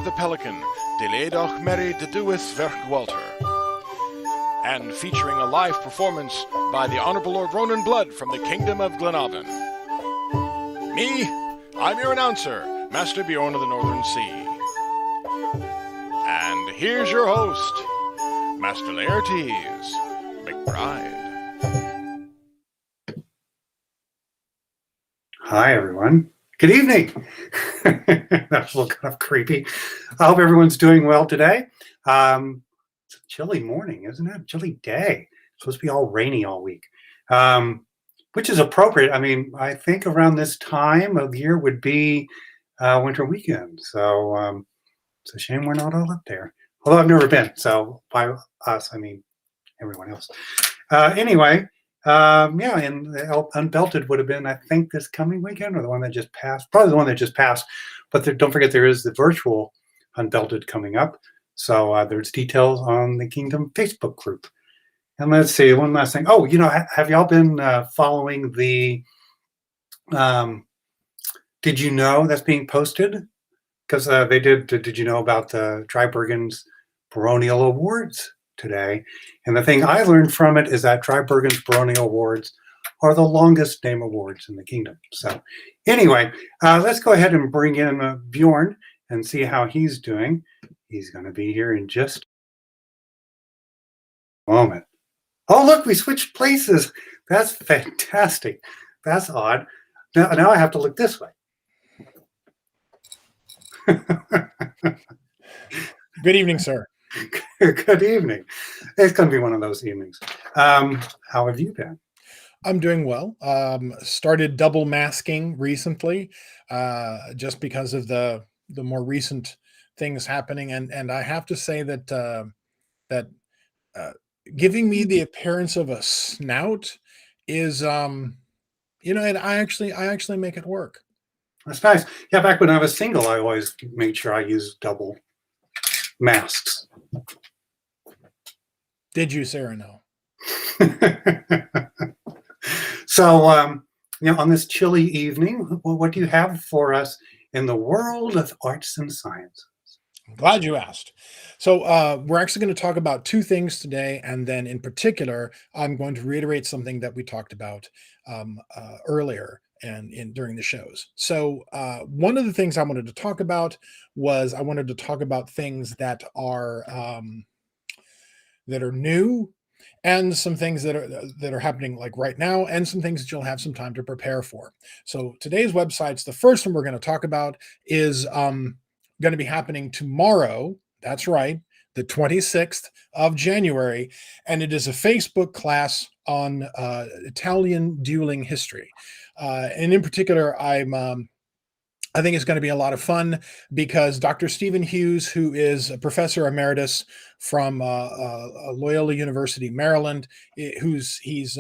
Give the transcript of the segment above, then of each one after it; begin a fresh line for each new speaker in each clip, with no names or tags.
the Pelican, Dylyedog Mary Dedwydd verch Gwallter, and featuring a live performance by the Honorable Lord Rónán Blood from the Kingdom of Gleann Abhann. Me, I'm your announcer, Master Bjorn of the Northern Sea. And here's your host, Master Laertes McBride.
Hi, everyone. Good evening. That's a little kind of creepy. I hope everyone's doing well today. It's a chilly morning, isn't it? Chilly day. It's supposed to be all rainy all week, which is appropriate. I mean, I think around this time of year would be winter weekend. So it's a shame we're not all up there. Although I've never been. So by us, I mean everyone else. Anyway. Yeah, and the Unbelted would have been, I think, this coming weekend or the one that just passed. Probably the one that just passed. But don't forget, there is the virtual Unbelted coming up. So there's details on the Kingdom Facebook group. And let's see, one last thing. Oh, have y'all been following the Did You Know that's being posted? Because they did you know about the Drybergen's Baronial Awards today? And the thing I learned from it is that Drybergen's Baronial Awards are the longest name awards in the kingdom. So anyway, let's go ahead and bring in Bjorn and see how he's doing. He's going to be here in just a moment. Oh, look, we switched places. That's fantastic. That's odd. Now I have to look this way.
Good evening, sir.
Good evening. It's going to be one of those evenings. How have you been?
I'm doing well. Started double masking recently, just because of the more recent things happening, and I have to say that giving me the appearance of a snout is, and I actually make it work.
That's nice. Yeah, back when I was single, I always made sure I used double masks.
Did you, Sarah? No.
So, on this chilly evening, what do you have for us in the world of arts and sciences?
I'm glad you asked. So we're actually going to talk about two things today, and then in particular, I'm going to reiterate something that we talked about earlier and during the shows. So one of the things I wanted to talk about was I wanted to talk about things that are new, and some things that are happening like right now, and some things that you'll have some time to prepare for. So today's websites, the first one we're going to talk about is going to be happening tomorrow. That's right, the 26th of January, and it is a Facebook class on Italian dueling history. And in particular, I think it's going to be a lot of fun because Dr. Stephen Hughes, who is a professor emeritus from Loyola University, Maryland, he's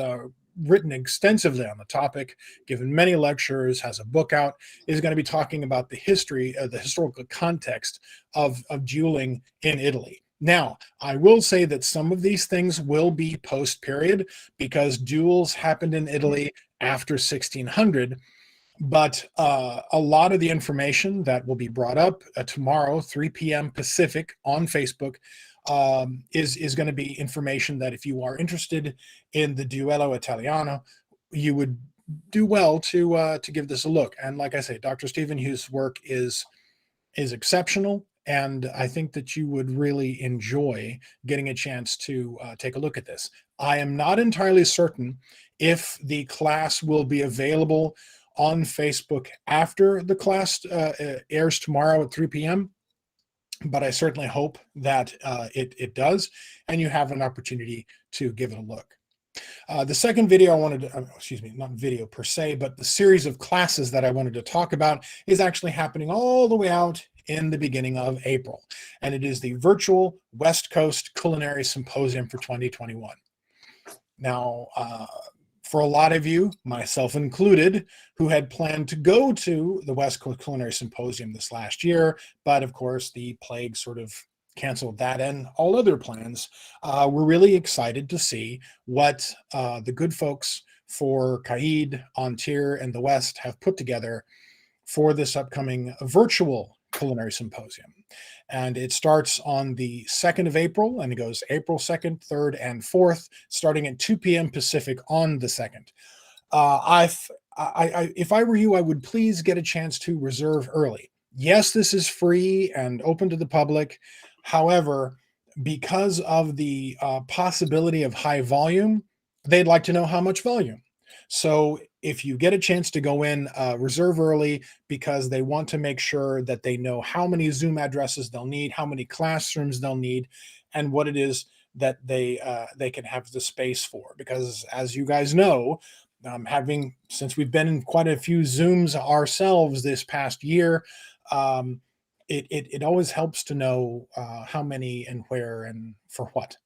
written extensively on the topic, given many lectures, has a book out, is going to be talking about the history, the historical context of dueling in Italy. Now, I will say that some of these things will be post-period because duels happened in Italy after 1600. But a lot of the information that will be brought up tomorrow, 3 p.m. Pacific on Facebook, is going to be information that if you are interested in the Duello Italiano, you would do well to give this a look. And like I say, Dr. Stephen Hughes' work is exceptional, and I think that you would really enjoy getting a chance to take a look at this. I am not entirely certain if the class will be available on Facebook after the class airs tomorrow at 3 p.m. But I certainly hope that it does, and you have an opportunity to give it a look. The second video I wanted to, not video per se, but the series of classes that I wanted to talk about is actually happening all the way out in the beginning of April. And it is the virtual West Coast Culinary Symposium for 2021. Now, for a lot of you, myself included, who had planned to go to the West Coast Culinary Symposium this last year, but of course the plague sort of canceled that and all other plans, we're really excited to see what the good folks for Caid, Ontir, and the West have put together for this upcoming virtual Culinary Symposium. And it starts on the 2nd of April, and it goes April 2nd, 3rd, and 4th, starting at 2 p.m. Pacific on the 2nd. If I were you, I would please get a chance to reserve early. Yes, this is free and open to the public. However, because of the possibility of high volume, they'd like to know how much volume. So if you get a chance to go in, reserve early, because they want to make sure that they know how many Zoom addresses they'll need, how many classrooms they'll need, and what it is that they can have the space for. Because as you guys know, since we've been in quite a few Zooms ourselves this past year, it always helps to know how many and where and for what.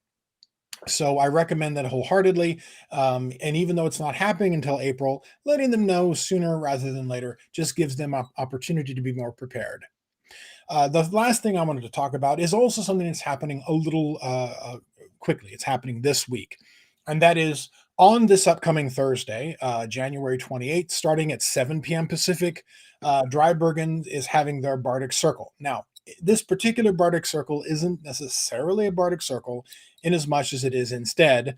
So I recommend that wholeheartedly. And even though it's not happening until April, letting them know sooner rather than later just gives them an opportunity to be more prepared. The last thing I wanted to talk about is also something that's happening a little quickly. It's happening this week. And that is on this upcoming Thursday, January 28th, starting at 7 p.m. Pacific, Drybergen is having their Bardic Circle. Now, this particular Bardic Circle isn't necessarily a Bardic Circle in as much as it is instead,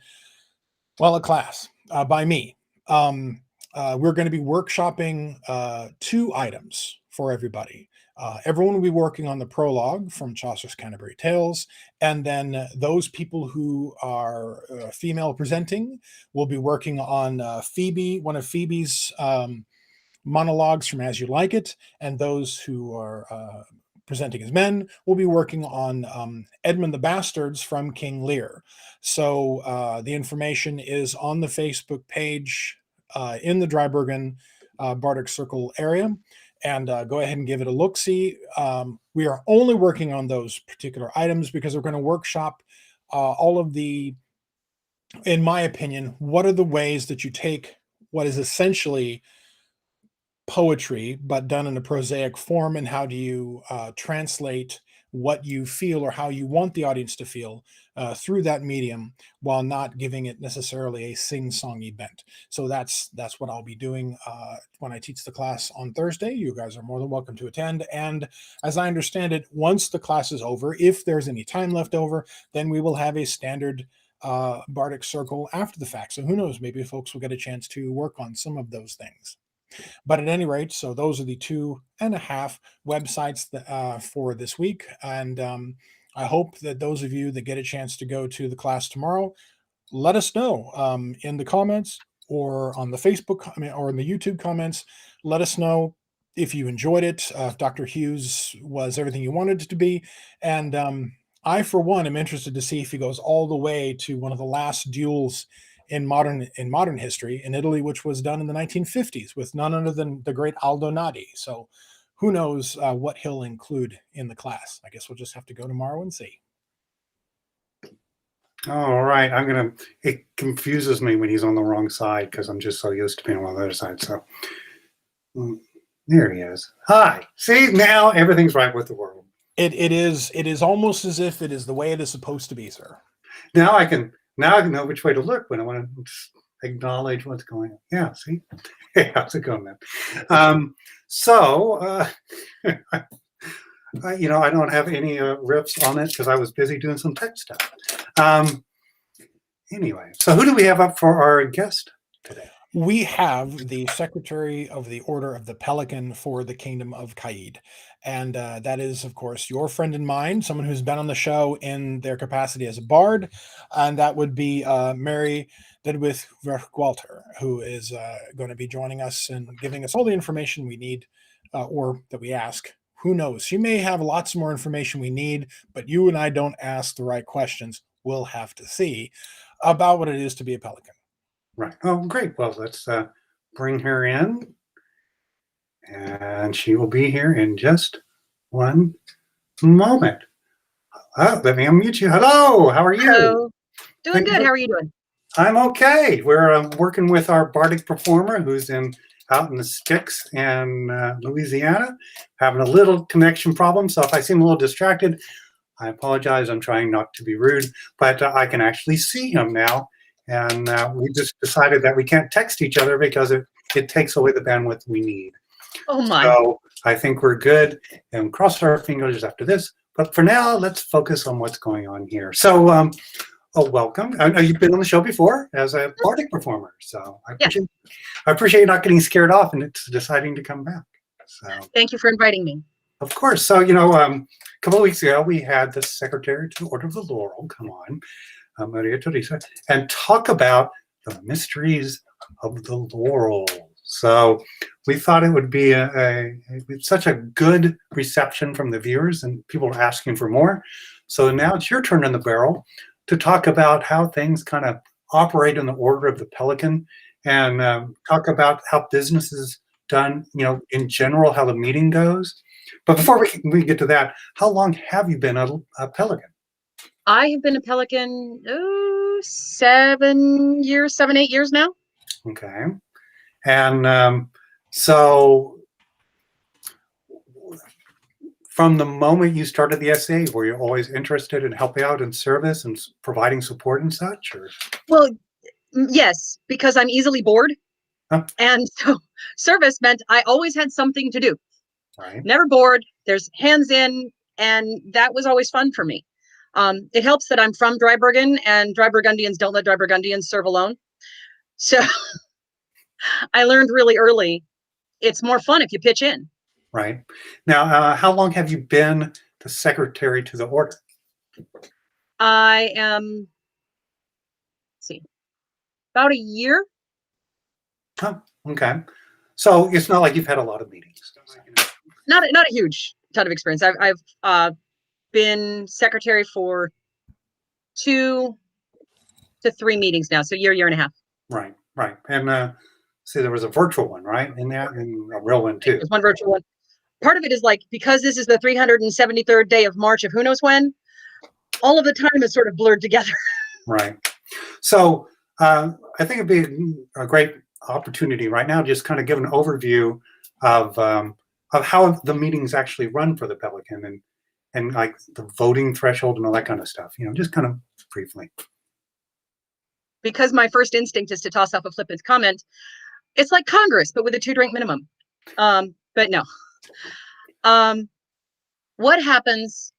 well, a class by me. We're going to be workshopping 2 items for everybody. Everyone will be working on the prologue from Chaucer's Canterbury Tales, and then those people who are female presenting will be working on Phoebe, one of Phoebe's monologues from As You Like It, and those who are presenting as men will be working on Edmund the Bastards from King Lear. So the information is on the Facebook page in the Drybergen Bardic Circle area, and go ahead and give it a look-see. We are only working on those particular items because we're going to workshop all of the, in my opinion, what are the ways that you take what is essentially poetry, but done in a prosaic form, and how do you translate what you feel or how you want the audience to feel through that medium, while not giving it necessarily a sing-songy bent. So that's what I'll be doing when I teach the class on Thursday. You guys are more than welcome to attend. And as I understand it, once the class is over, if there's any time left over, then we will have a standard Bardic Circle after the fact. So who knows, maybe folks will get a chance to work on some of those things. But at any rate, so those are the 2.5 websites that, for this week. And I hope that those of you that get a chance to go to the class tomorrow, let us know in the comments or on the Facebook, or in the YouTube comments. Let us know if you enjoyed it, if Dr. Hughes was everything you wanted it to be. And I, for one, am interested to see if he goes all the way to one of the last duels in modern history in Italy, which was done in the 1950s with none other than the great Aldo Nadi. So who knows what he'll include in the class. I guess we'll just have to go tomorrow and see.
All right. It confuses me when he's on the wrong side because I'm just so used to being on the other side. So there he is. Hi. See, now everything's right with the world.
It is almost as if it is the way it is supposed to be, sir.
Now I can know which way to look when I want to acknowledge what's going on. Yeah, see? Hey, how's it going, man? I don't have any riffs on it because I was busy doing some tech stuff. Anyway, so who do we have up for our guest today?
We have the Secretary of the Order of the Pelican for the Kingdom of Caid. And that is, of course, your friend and mine, someone who's been on the show in their capacity as a bard. And that would be Mary Dedwydd verch Gwallter, who is going to be joining us and giving us all the information we need, or that we ask. Who knows? She may have lots more information we need, but you and I don't ask the right questions. We'll have to see about what it is to be a Pelican.
Right. Oh, great. Well, let's bring her in. And she will be here in just one moment. Oh, let me unmute you. Hello. How are you?
Hello. Doing good. How are you doing?
I'm okay. We're working with our Bardic performer who's out in the sticks in Louisiana, having a little connection problem. So if I seem a little distracted, I apologize. I'm trying not to be rude, but I can actually see him now. And we just decided that we can't text each other because it takes away the bandwidth we need.
Oh my.
So I think we're good, and cross our fingers after this. But for now, let's focus on what's going on here. So, welcome. I know you've been on the show before as a bardic performer, so I appreciate you not getting scared off and it's deciding to come back. So
Thank you for inviting me.
of course. So a couple of weeks ago we had the Secretary to the Order of the Laurel come on, Maria Teresa, and talk about the mysteries of the laurel. So we thought it would be such a good reception from the viewers, and people are asking for more. So now it's your turn in the barrel to talk about how things kind of operate in the Order of the Pelican, and talk about how business is done, in general, how the meeting goes. But before we get to that, how long have you been a Pelican?
I have been a Pelican 7 years, 7, 8 years now.
Okay. And so from the moment you started the SA, were you always interested in helping out in service and providing support and such? Or?
Well, yes, because I'm easily bored.
Huh?
And so service meant I always had something to do.
Right.
Never bored. There's hands in, and that was always fun for me. It helps that I'm from Dry Burgundy, and Dry Burgundians don't let Dry Burgundians serve alone. So I learned really early, it's more fun if you pitch in.
Right. Now, how long have you been the Secretary to the Order?
I am, about a year.
Oh, okay. So it's not like you've had a lot of meetings.
Not a huge ton of experience. I've been secretary for 2 to 3 meetings now, so year and a half.
Right. And see, there was a virtual one, right? In that, and a real one too.
There's one virtual one. Part of it is because this is the 373rd day of March of who knows when, all of the time is sort of blurred together.
Right. So I think it'd be a great opportunity right now, just kind of give an overview of how the meetings actually run for the Pelican, and like the voting threshold and all that kind of stuff. Just kind of briefly.
Because my first instinct is to toss off a flippant comment. It's like Congress, but with a 2-drink minimum. But no. What happens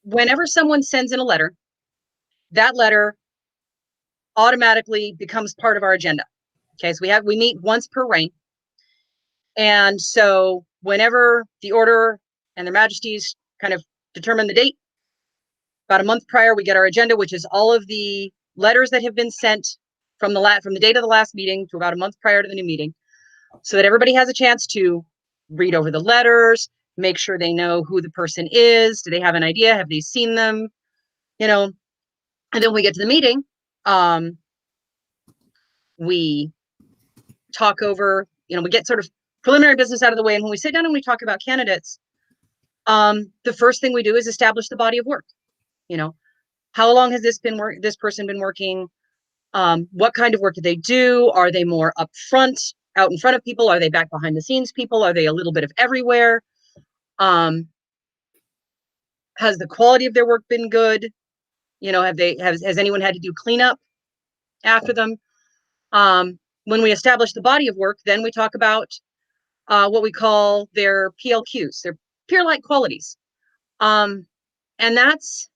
whenever someone sends in a letter, that letter automatically becomes part of our agenda. Okay, so we meet once per reign. And so whenever the Order and their Majesties kind of determine the date, about a month prior, we get our agenda, which is all of the letters that have been sent from the date of the last meeting to about a month prior to the new meeting, so that everybody has a chance to read over the letters, make sure they know who the person is. Do they have an idea? Have they seen them? And then when we get to the meeting, we talk over, we get sort of preliminary business out of the way. And when we sit down and we talk about candidates, the first thing we do is establish the body of work. How long has this person been working? What kind of work do they do? Are they more upfront, out in front of people? Are they back behind the scenes people? Are they a little bit of everywhere? Has the quality of their work been good? Has anyone had to do cleanup after them? When we establish the body of work, then we talk about what we call their PLQs, their peer-like qualities. And that's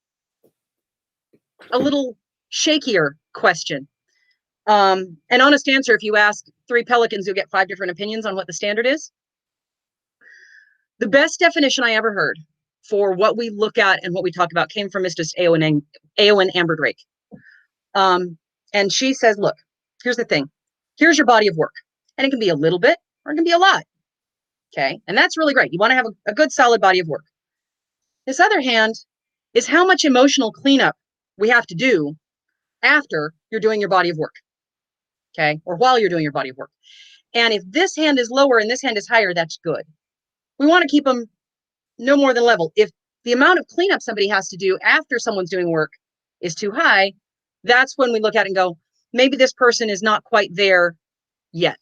a little shakier question. An honest answer, if you ask 3 Pelicans, you'll get 5 different opinions on what the standard is. The best definition I ever heard for what we look at and what we talk about came from Mistress Eowyn Amber Drake. And she says, look, here's the thing. Here's your body of work. And it can be a little bit or it can be a lot. Okay. And that's really great. You want to have a good, solid body of work. This other hand is how much emotional cleanup we have to do after you're doing your body of work. Okay. Or while you're doing your body of work. And if this hand is lower and this hand is higher, that's good. We want to keep them no more than level. If the amount of cleanup somebody has to do after someone's doing work is too high, that's when we look at it and go, maybe this person is not quite there yet.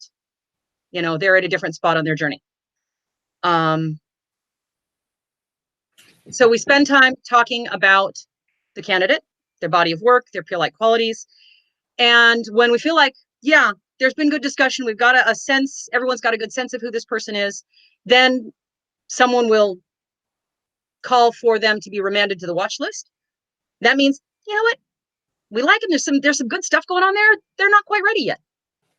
They're at a different spot on their journey. So we spend time talking about the candidate, their body of work, their peer-like qualities. And when we feel like, yeah, there's been good discussion. We've got a sense, everyone's got a good sense of who this person is. Then someone will call for them to be remanded to the watch list. That means, you know what? We like them. There's some good stuff going on there. They're not quite ready yet.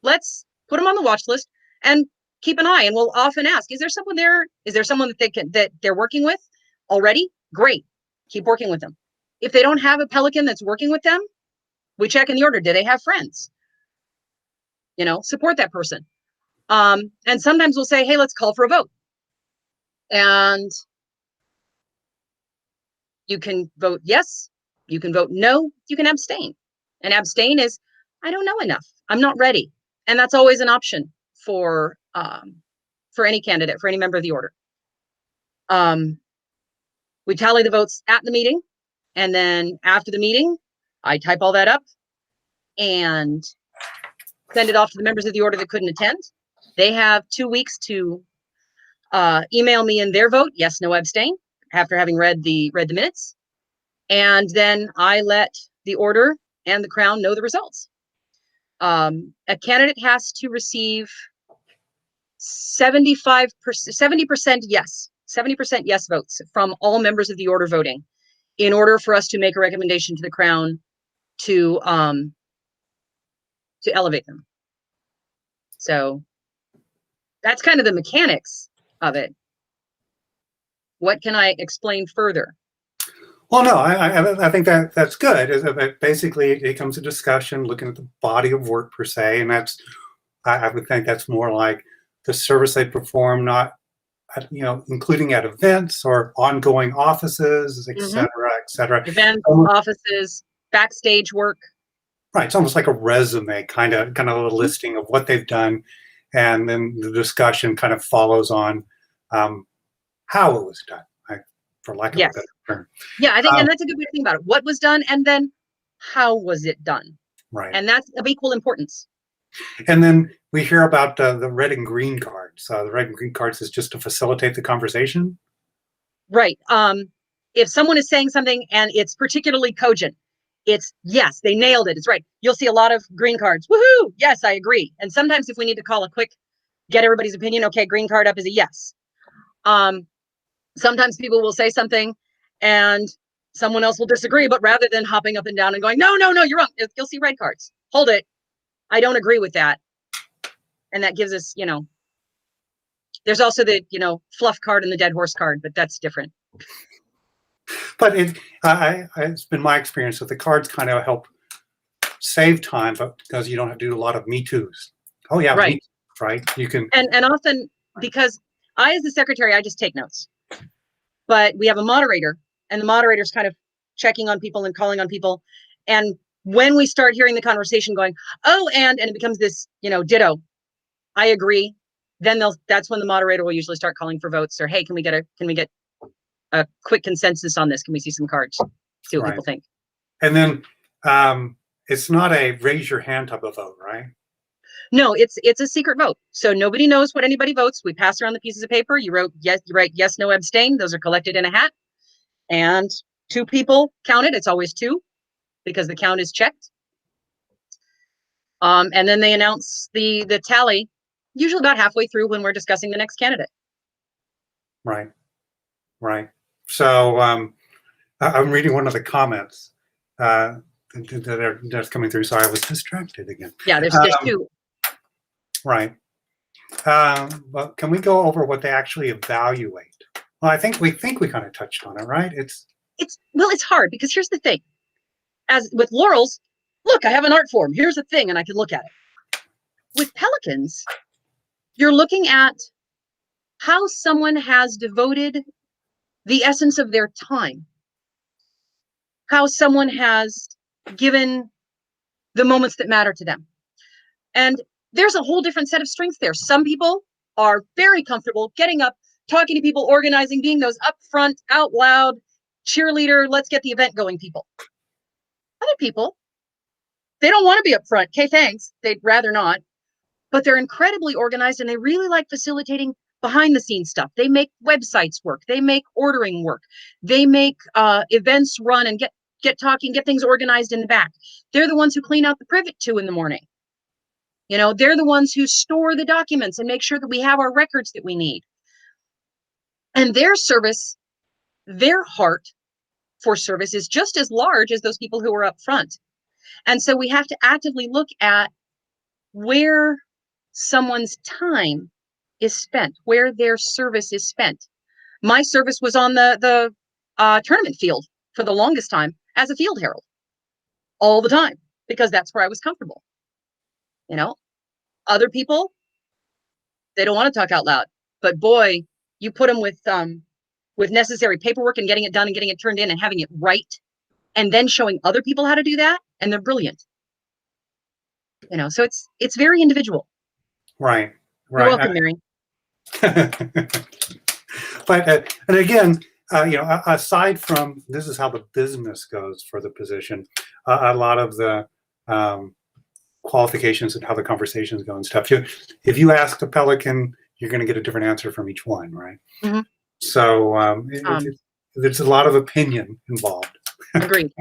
Let's put them on the watch list and keep an eye. And we'll often ask, is there someone there? Is there someone that they're working with already? Great. Keep working with them. If they don't have a Pelican that's working with them, we check in the order. Do they have friends? You know, support that person. And sometimes we'll say, hey, let's call for a vote. And you can vote yes, you can vote no, you can abstain. And abstain is, I don't know enough. I'm not ready. And that's always an option for any candidate, for any member of the order. We tally the votes at the meeting. And then after the meeting, I type all that up and send it off to the members of the order that couldn't attend. They have 2 weeks to email me in their vote, yes, no, abstain, after having read the minutes. And then I let the order and the crown know the results. A candidate has to receive 70% yes votes from all members of the order voting in order for us to make a recommendation to the crown to elevate them. So that's kind of the mechanics of it. What can I explain further?
Well, no, I think that's good. Basically, it comes to discussion, looking at the body of work per se, and that's I would think that's more like the service they perform, not including at events or ongoing offices, et cetera, et cetera.
Events, offices, backstage work.
Right, it's almost like a resume, kind of a listing of what they've done, and then the discussion kind of follows on how it was done, for lack of a better term.
Yeah, I think, and that's a good way to think about it. What was done, and then how was it done?
Right,
and that's of equal importance.
And then we hear about the red and green cards. The red and green cards is just to facilitate the conversation.
Right. If someone is saying something and it's particularly cogent, it's yes, they nailed it. It's right. You'll see a lot of green cards. Woohoo! Yes, I agree. And sometimes if we need to call a quick, get everybody's opinion, okay, green card up is a yes. Sometimes people will say something and someone else will disagree, but rather than hopping up and down and going, no, you're wrong, you'll see red cards. Hold it. I don't agree with that. And that gives us, there's also the, fluff card and the dead horse card, but that's different.
But it's been my experience that the cards kind of help save time, but because you don't have to do a lot of me toos. Oh yeah,
right.
Me too, right? You can.
And often, because I, as the secretary, I just take notes. But we have a moderator, and the moderator's kind of checking on people and calling on people. And when we start hearing the conversation going, oh, and it becomes this, ditto, I agree. Then that's when the moderator will usually start calling for votes, or hey, can we get a quick consensus on this? Can we see some cards? See what people think.
And then it's not a raise your hand type of vote, right?
No, it's a secret vote. So nobody knows what anybody votes. We pass around the pieces of paper. You wrote yes, you write yes, no, abstain. Those are collected in a hat. And 2 people count it. It's always 2 because the count is checked. And then they announce the tally, usually about halfway through when we're discussing the next candidate.
Right. So I'm reading one of the comments that's coming through. Sorry, I was distracted again.
Yeah, there's 2.
Right. But can we go over what they actually evaluate? Well, I think we kind of touched on it, right? It's
hard because here's the thing. As with laurels, look, I have an art form. Here's a thing, and I can look at it. With pelicans, you're looking at how someone has devoted the essence of their time, how someone has given the moments that matter to them. And there's a whole different set of strengths there. Some people are very comfortable getting up, talking to people, organizing, being those upfront, out loud, cheerleader, let's get the event going people. Other people, they don't want to be up front. Okay, thanks. They'd rather not. But they're incredibly organized and they really like facilitating behind the scenes stuff. They make websites work. They make ordering work. They make events run and get talking, get things organized in the back. They're the ones who clean out the privet 2 in the morning. You know, they're the ones who store the documents and make sure that we have our records that we need. And their service, their heart for service is just as large as those people who are up front. And so we have to actively look at where someone's time is spent, where their service is spent. My service was on the tournament field for the longest time as a field herald, all the time, because that's where I was comfortable. You know, other people, they don't want to talk out loud, but boy, you put them with necessary paperwork and getting it done and getting it turned in and having it right, and then showing other people how to do that, and they're brilliant. You know, so it's very individual.
Right.
You're welcome, Mary.
But and again, you know, aside from this is how the business goes for the position, a lot of the qualifications and how the conversations go and stuff. If you ask the Pelican, you're going to get a different answer from each one, right? Mm-hmm. So there's a lot of opinion involved.
Agreed.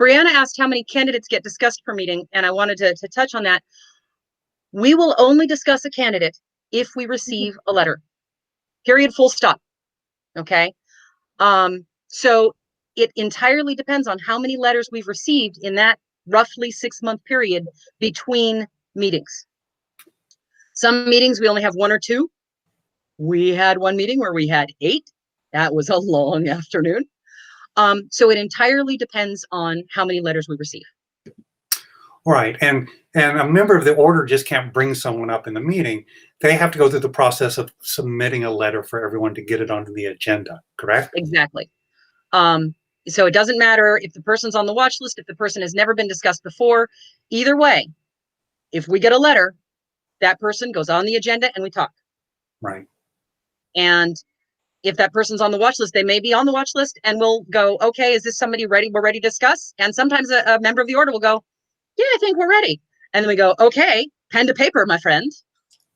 Brianna asked how many candidates get discussed per meeting, and I wanted to touch on that. We will only discuss a candidate if we receive a letter. Period, full stop. Okay. So it entirely depends on how many letters we've received in that roughly 6-month period between meetings. Some meetings we only have 1 or 2. We had one meeting where we had 8. That was a long afternoon. So it entirely depends on how many letters we receive.
Right. And a member of the order just can't bring someone up in the meeting. They have to go through the process of submitting a letter for everyone to get it onto the agenda, correct?
Exactly. So it doesn't matter if the person's on the watch list, if the person has never been discussed before. Either way, if we get a letter, that person goes on the agenda and we talk.
Right.
And if that person's on the watch list, they may be on the watch list and we'll go, okay, is this somebody ready? We're ready to discuss. And sometimes a member of the order will go, yeah, I think we're ready. And then we go, okay, pen to paper, my friend,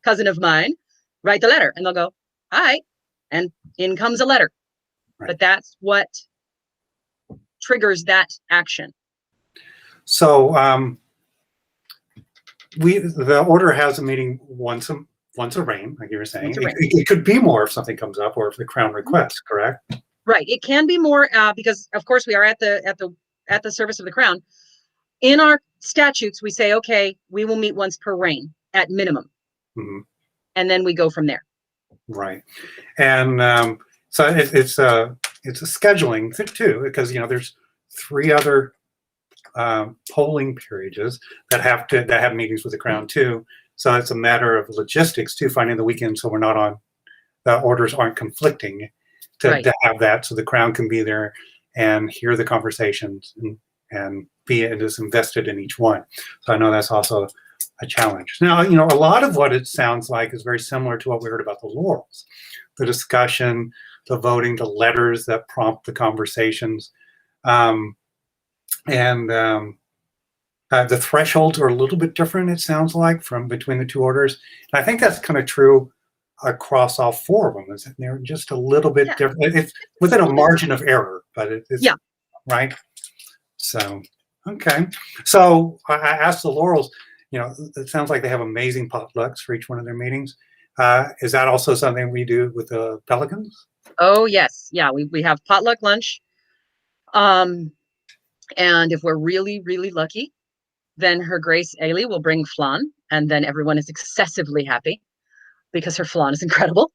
cousin of mine, write the letter. And they'll go, all right. And in comes a letter. Right. But that's what triggers that action.
So the order has a meeting once a reign, like you were saying. It could be more if something comes up or if the Crown requests, correct?
Right. It can be more because, of course, we are at the service of the Crown. In our statutes, we say, okay, we will meet once per reign at minimum. Mm-hmm. And then we go from there. Right.
And so it's a scheduling thing too, because, you know, there's 3 other polling periods that have meetings with the Crown too. So it's a matter of logistics too, finding the weekend so we're not on, the orders aren't conflicting to have that, so the Crown can be there and hear the conversations and be as invested in each one. So I know that's also a challenge. Now, you know, a lot of what it sounds like is very similar to what we heard about the laurels, the discussion, the voting, the letters that prompt the conversations. The thresholds are a little bit different, it sounds like, from between the 2 orders. And I think that's kind of true across all 4 of them, is that they're just a little bit different. It's within a margin of error, but it's right. So, okay. So I asked the laurels, you know, it sounds like they have amazing potlucks for each one of their meetings. Is that also something we do with the Pelicans?
Oh, yes. Yeah, we have potluck lunch. And if we're really, really lucky, then Her Grace Ailey will bring flan, and then everyone is excessively happy because her flan is incredible.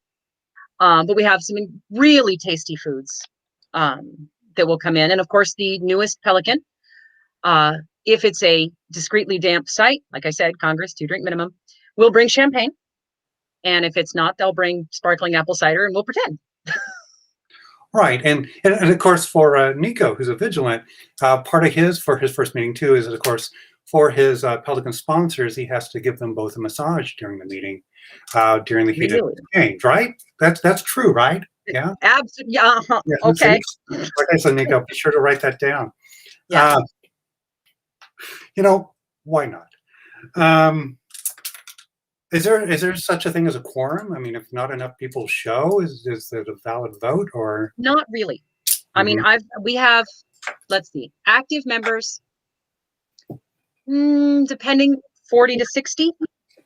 But we have some really tasty foods that will come in. And of course, the newest Pelican, if it's a discreetly damp site, like I said, Congress, 2-drink minimum, we'll bring champagne. And if it's not, they'll bring sparkling apple cider and we'll pretend.
Right. And of course, for Nico, who's a vigilant, part of for his first meeting too is, of course, for his Pelican sponsors, he has to give them both a massage during the meeting, during the heat of exchange, right? That's true, right? Yeah.
Absolutely. Yeah. Okay.
Okay, so Nico, be sure to write that down. Yeah. You know, why not? Is there such a thing as a quorum? I mean, if not enough people show, is it a valid vote or?
Not really. I mean, we have, let's see, active members, depending 40 to 60.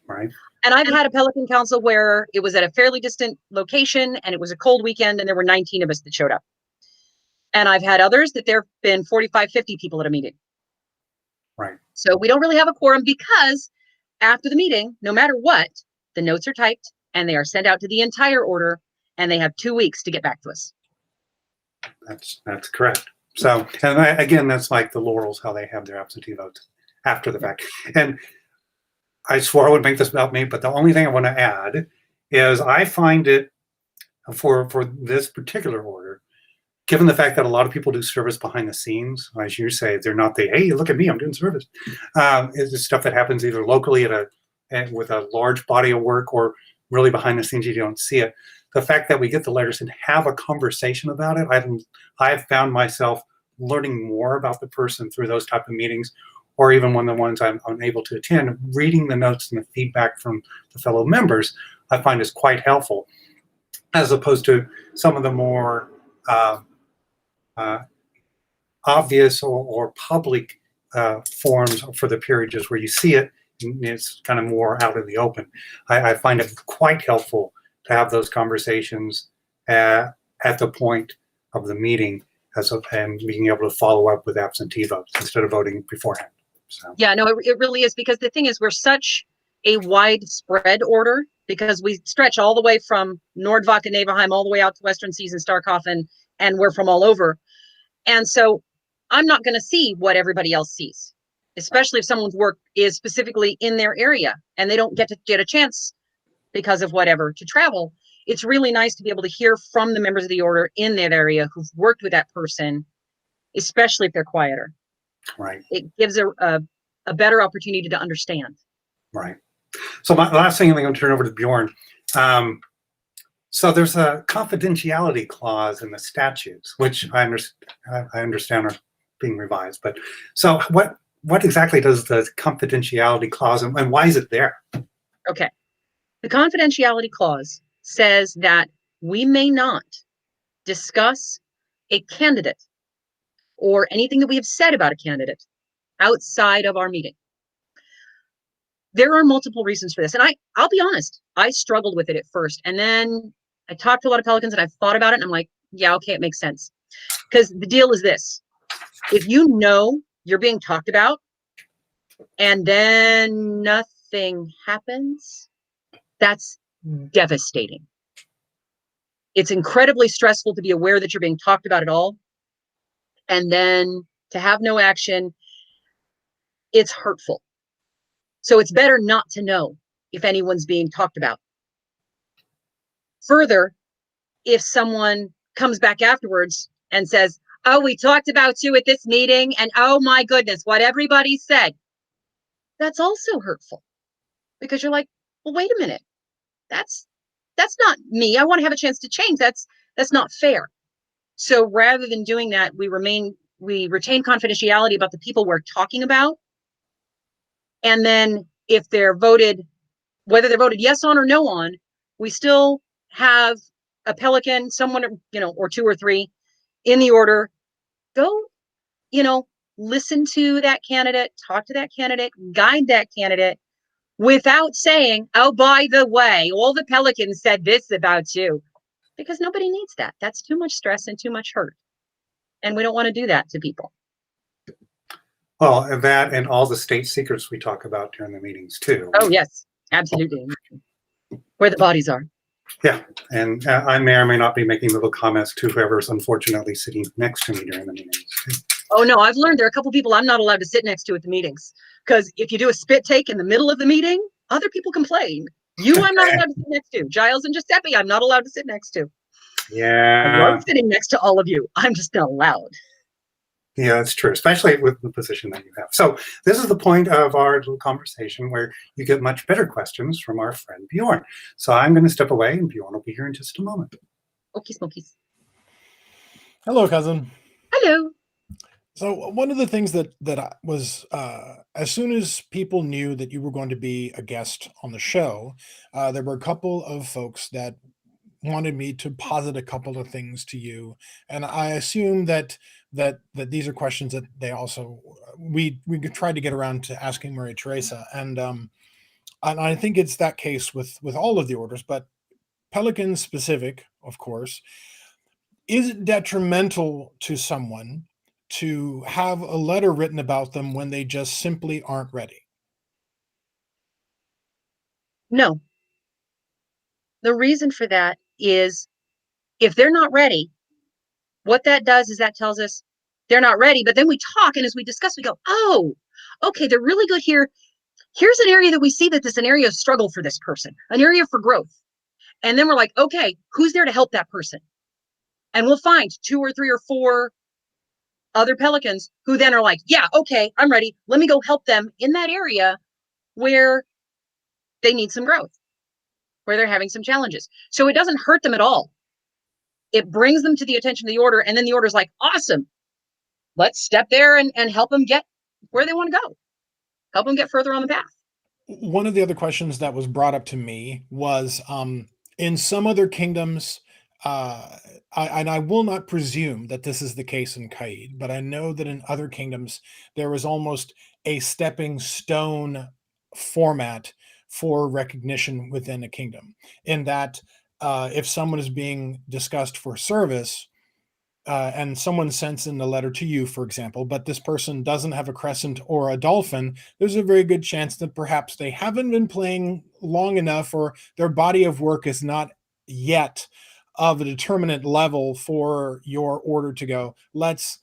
Right.
And I've had a Pelican council where it was at a fairly distant location and it was a cold weekend and there were 19 of us that showed up. And I've had others that there have been 45, 50 people at a meeting.
Right.
So we don't really have a quorum because after the meeting, no matter what, the notes are typed and they are sent out to the entire order and they have 2 weeks to get back to us.
That's correct. So, and again, that's like the Laurels, how they have their absentee votes after the fact. And I swore I would make this about me, but the only thing I want to add is I find it for this particular order, given the fact that a lot of people do service behind the scenes, as you say, they're not the, hey, look at me, I'm doing service. It's stuff that happens either locally with a large body of work or really behind the scenes, you don't see it. The fact that we get the letters and have a conversation about it, I've found myself learning more about the person through those type of meetings, or even when the ones I'm unable to attend, reading the notes and the feedback from the fellow members, I find is quite helpful, as opposed to some of the more obvious or public forums for the peerages where you see it, and it's kind of more out in the open. I find it quite helpful to have those conversations at the point of the meeting, and being able to follow up with absentee votes instead of voting beforehand. So.
Yeah, no, it really is, because the thing is, we're such a widespread order because we stretch all the way from Nordvak and Navahheim all the way out to Western Seas and Starkoffen, and we're from all over. And so I'm not going to see what everybody else sees, especially if someone's work is specifically in their area and they don't get a chance because of whatever to travel. It's really nice to be able to hear from the members of the order in that area who've worked with that person, especially if they're quieter.
Right.
It gives a better opportunity to understand.
Right. So my last thing, I'm going to turn over to Bjorn. So there's a confidentiality clause in the statutes, which I understand are being revised. But so what exactly does the confidentiality clause, and why is it there?
Okay. The confidentiality clause says that we may not discuss a candidate or anything that we have said about a candidate outside of our meeting. There are multiple reasons for this. And I'll be honest, I struggled with it at first. And then I talked to a lot of Pelicans and I thought about it and I'm like, yeah, okay, it makes sense. Because the deal is this: if you know you're being talked about and then nothing happens, that's devastating. It's incredibly stressful to be aware that you're being talked about at all, and then to have no action. It's hurtful. So it's better not to know if anyone's being talked about. Further, if someone comes back afterwards and says, oh, we talked about you at this meeting and oh my goodness, what everybody said, that's also hurtful, because you're like, well, wait a minute. That's not me. I want to have a chance to change. That's not fair. So rather than doing that, we retain confidentiality about the people we're talking about. And then if they're voted, whether they're voted yes on or no on, we still have a Pelican, someone, or two or three in the order, go, listen to that candidate, talk to that candidate, guide that candidate, without saying, oh, by the way, all the Pelicans said this about you, because nobody needs that. That's too much stress and too much hurt. And we don't want to do that to people.
Well, and that and all the state secrets we talk about during the meetings too.
Oh, yes, absolutely. Where the bodies are.
Yeah, and I may or may not be making little comments to whoever's unfortunately sitting next to me during the meetings.
Oh, no, I've learned there are a couple people I'm not allowed to sit next to at the meetings, because if you do a spit take in the middle of the meeting, other people complain. I'm not allowed to sit next to. Giles and Giuseppe, I'm not allowed to sit next to.
Yeah.
I love sitting next to all of you. I'm just not allowed.
Yeah, that's true, especially with the position that you have. So this is the point of our little conversation where you get much better questions from our friend Bjorn. So I'm going to step away, and Bjorn will be here in just a moment.
Okie smokies.
Hello, cousin.
Hello.
So one of the things that was, as soon as people knew that you were going to be a guest on the show, there were a couple of folks that wanted me to posit a couple of things to you. And I assume that that these are questions that they also we tried to get around to asking Maria Teresa, and I think it's that case with all of the orders, but Pelican specific, of course. Is it detrimental to someone to have a letter written about them when they just simply aren't ready?
No. The reason for that is if they're not ready, what that does is that tells us they're not ready. But then we talk, and as we discuss, we go, oh, okay, they're really good here. Here's an area that we see that there's an area of struggle for this person, an area for growth. And then we're like, okay, who's there to help that person? And we'll find 2 or 3 or 4 other pelicans who then are like, yeah, okay, I'm ready. Let me go help them in that area where they need some growth, where they're having some challenges. So it doesn't hurt them at all. It brings them to the attention of the order. And then the order's like, awesome, let's step there and help them get where they want to go. Help them get further on the path.
One of the other questions that was brought up to me was in some other kingdoms, and I will not presume that this is the case in Caid, but I know that in other kingdoms there was almost a stepping stone format for recognition within a kingdom. In that, if someone is being discussed for service, and someone sends in a letter to you, for example, but this person doesn't have a crescent or a dolphin, there's a very good chance that perhaps they haven't been playing long enough, or their body of work is not yet of a determinate level for your order to go, let's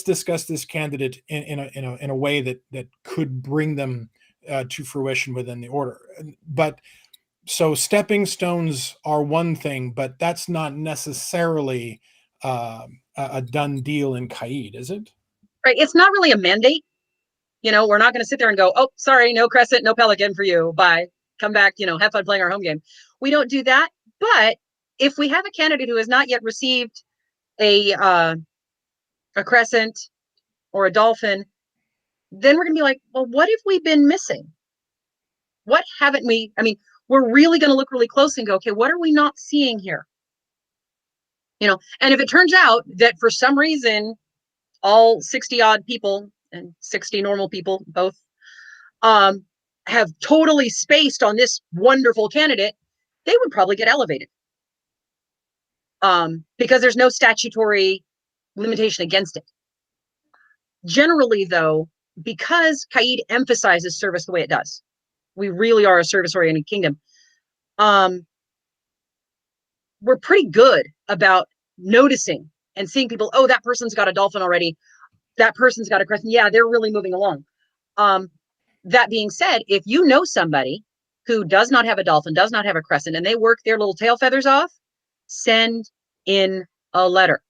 discuss this candidate in a way that could bring them to fruition within the order. But so stepping stones are one thing, but that's not necessarily a done deal in Caid, is it?
Right. It's not really a mandate. We're not going to sit there and go, oh, sorry, no crescent, no pelican for you. Bye. Come back, have fun playing our home game. We don't do that. But if we have a candidate who has not yet received a crescent or a dolphin, then we're going to be like, well, what have we been missing? What haven't we? I mean, we're really going to look really close and go, okay, what are we not seeing here? And if it turns out that for some reason, all 60 odd people and 60 normal people both have totally spaced on this wonderful candidate, they would probably get elevated because there's no statutory limitation against it. Generally, though, because Caid emphasizes service the way it does, we really are a service-oriented kingdom. We're pretty good about noticing and seeing people, oh, that person's got a dolphin already. That person's got a crescent. Yeah, they're really moving along. That being said, if you know somebody who does not have a dolphin, does not have a crescent, and they work their little tail feathers off, send in a letter.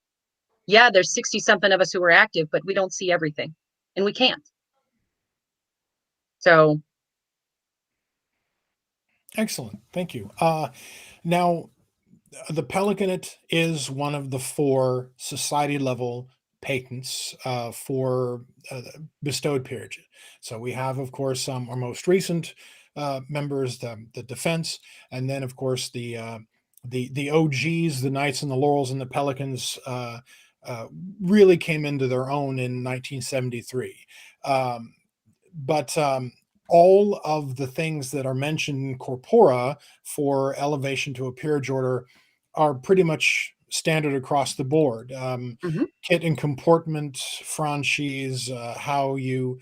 Yeah, there's 60 something of us who are active, but we don't see everything, and we can't. So.
Excellent. Thank you. Now, the Pelicanate is one of the 4 society level patents for bestowed peerage. So we have, of course, our most recent members, the defense, and then, of course, the OGs, the Knights and the Laurels and the Pelicans really came into their own in 1973. But all of the things that are mentioned in corpora for elevation to a peerage order are pretty much standard across the board. Kit and comportment, franchise, how you,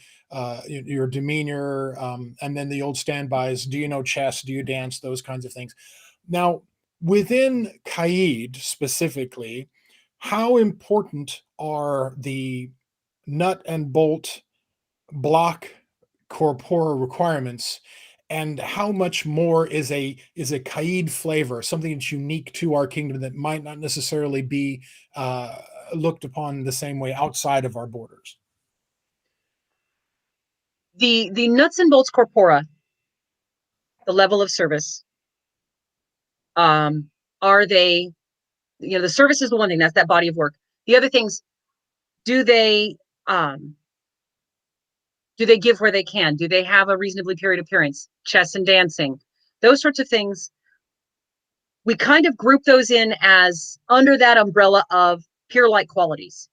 your demeanor, and then the old standbys. Do you know chess? Do you dance? Those kinds of things. Now, within Caid specifically, how important are the nut and bolt block corpora requirements, and how much more is a Caid flavor, something that's unique to our kingdom that might not necessarily be looked upon the same way outside of our borders?
The nuts and bolts corpora, the level of service, are they, the service is the one thing, that's that body of work. The other things, do they give where they can? Do they have a reasonably period appearance? Chess and dancing, those sorts of things. We kind of group those in as under that umbrella of peer-like qualities.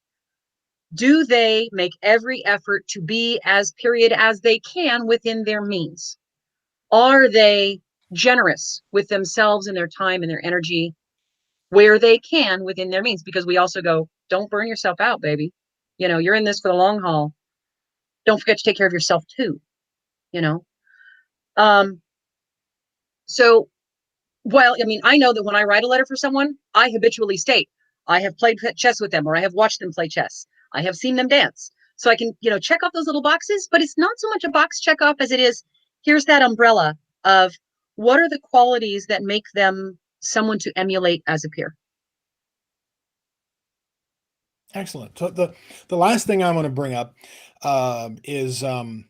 Do they make every effort to be as period as they can within their means? Are they generous with themselves and their time and their energy where they can within their means? Because we also go, don't burn yourself out, baby. You know, you're in this for the long haul. Don't forget to take care of yourself too, you know? So, well, I mean, I know that when I write a letter for someone, I habitually state, I have played chess with them, or I have watched them play chess. I have seen them dance. So I can, check off those little boxes, but it's not so much a box check off as it is, here's that umbrella of what are the qualities that make them someone to emulate as a peer.
Excellent. So the last thing I want to bring up is the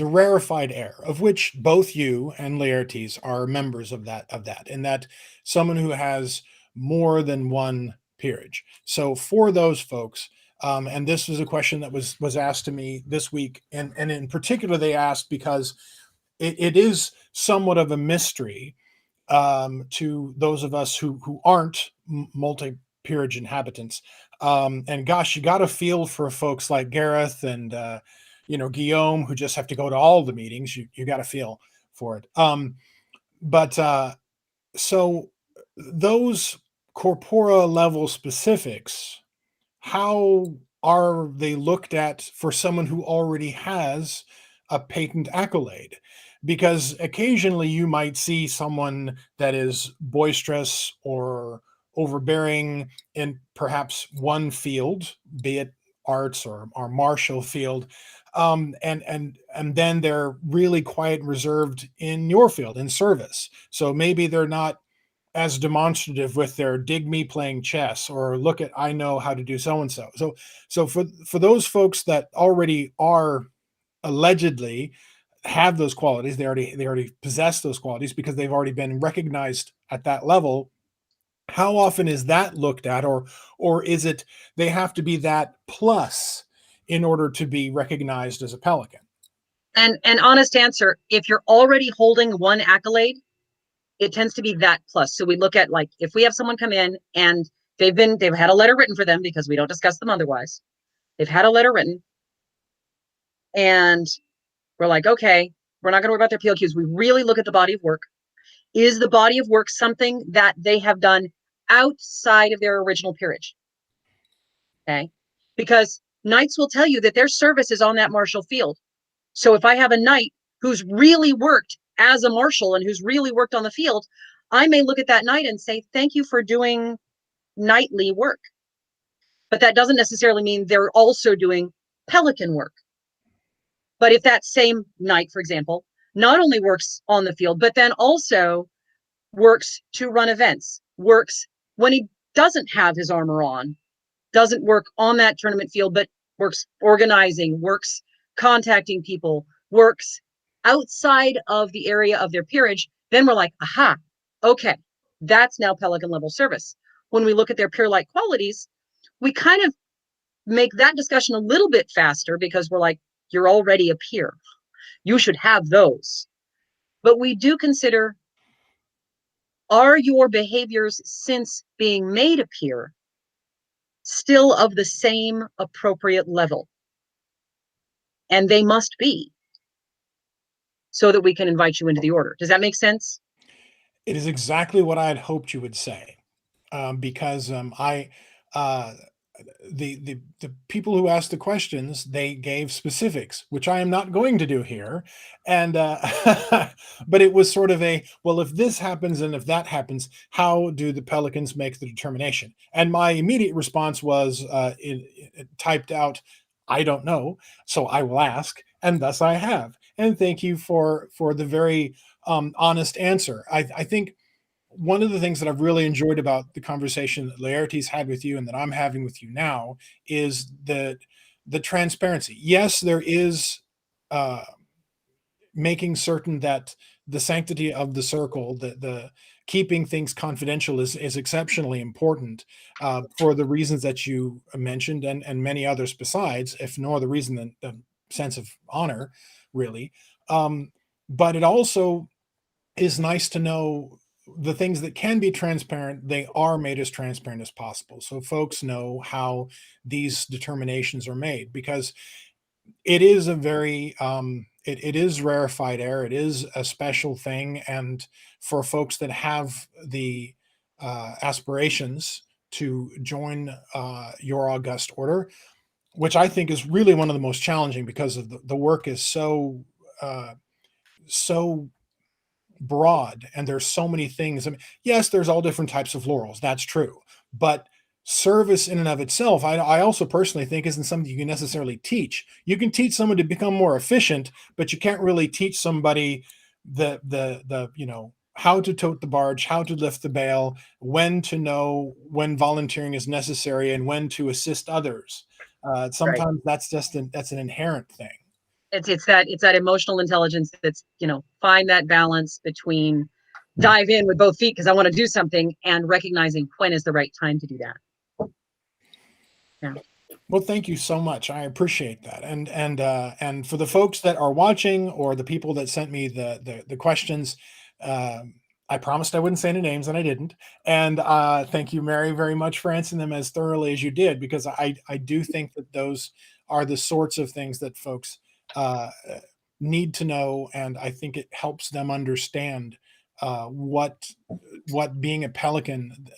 rarefied air, of which both you and Laertes are members of that, and that someone who has more than one peerage. So for those folks, and this was a question that was asked to me this week, and in particular they asked because it is somewhat of a mystery to those of us who aren't multi-peerage inhabitants. And gosh, you got to feel for folks like Gareth and Guillaume, who just have to go to all the meetings. You got to feel for it. But so those corpora level specifics, how are they looked at for someone who already has a patent accolade? Because occasionally you might see someone that is boisterous or overbearing in perhaps one field, be it arts or martial field, and then they're really quiet and reserved in your field in service. So maybe they're not as demonstrative with their dig me playing chess, or look at I know how to do so and so. So for those folks that already are allegedly have those qualities, they already possess those qualities because they've already been recognized at that level. How often is that looked at, or is it they have to be that plus in order to be recognized as a Pelican?
And honest answer, if you're already holding one accolade, it tends to be that plus. So we look at, like, if we have someone come in and they've had a letter written for them, because we don't discuss them otherwise. They've had a letter written and we're like, okay, we're not going to worry about their PLQs. We really look at the body of work. Is the body of work something that they have done outside of their original peerage? Okay. Because knights will tell you that their service is on that martial field. So if I have a knight who's really worked as a marshal and who's really worked on the field, I may look at that knight and say, thank you for doing knightly work. But that doesn't necessarily mean they're also doing Pelican work. But if that same knight, for example, not only works on the field, but then also works to run events, works when he doesn't have his armor on, doesn't work on that tournament field, but works organizing, works contacting people, works outside of the area of their peerage, then we're like, aha, okay, that's now Pelican level service. When we look at their peer-like qualities, we kind of make that discussion a little bit faster because we're like, you're already a peer. You should have those. But we do consider, are your behaviors since being made a peer still of the same appropriate level? And they must be, so that we can invite you into the order. Does that make sense?
It is exactly what I had hoped you would say, because the people who asked the questions, they gave specifics, which I am not going to do here, and but it was sort of a, well, if this happens and if that happens, how do the Pelicans make the determination? And my immediate response was it typed out, I don't know, so I will ask, and thus I have. And thank you for the very honest answer. I think one of the things that I've really enjoyed about the conversation that Laertes had with you and that I'm having with you now is the transparency. Yes, there is making certain that the sanctity of the circle, the keeping things confidential is exceptionally important for the reasons that you mentioned, and many others besides, if no other reason than the sense of honor, really. But it also is nice to know the things that can be transparent, they are made as transparent as possible, so folks know how these determinations are made, because it is a very it is rarefied air. It is a special thing, and for folks that have the aspirations to join your august order, which I think is really one of the most challenging, because of the work is so so broad, and there's so many things. I mean, yes, there's all different types of laurels. That's true, but service in and of itself, I also personally think, isn't something you can necessarily teach. You can teach someone to become more efficient, but you can't really teach somebody the how to tote the barge, how to lift the bale, when to know when volunteering is necessary, and when to assist others.
Right.
Sometimes that's an inherent thing.
It's that emotional intelligence that's, find that balance between dive in with both feet because I want to do something, and recognizing when is the right time to do that. Yeah.
Well, thank you so much. I appreciate that. And for the folks that are watching, or the people that sent me the questions, I promised I wouldn't say any names, and I didn't. And thank you, Mary, very much for answering them as thoroughly as you did, because I do think that those are the sorts of things that folks need to know, and I think it helps them understand what being a Pelican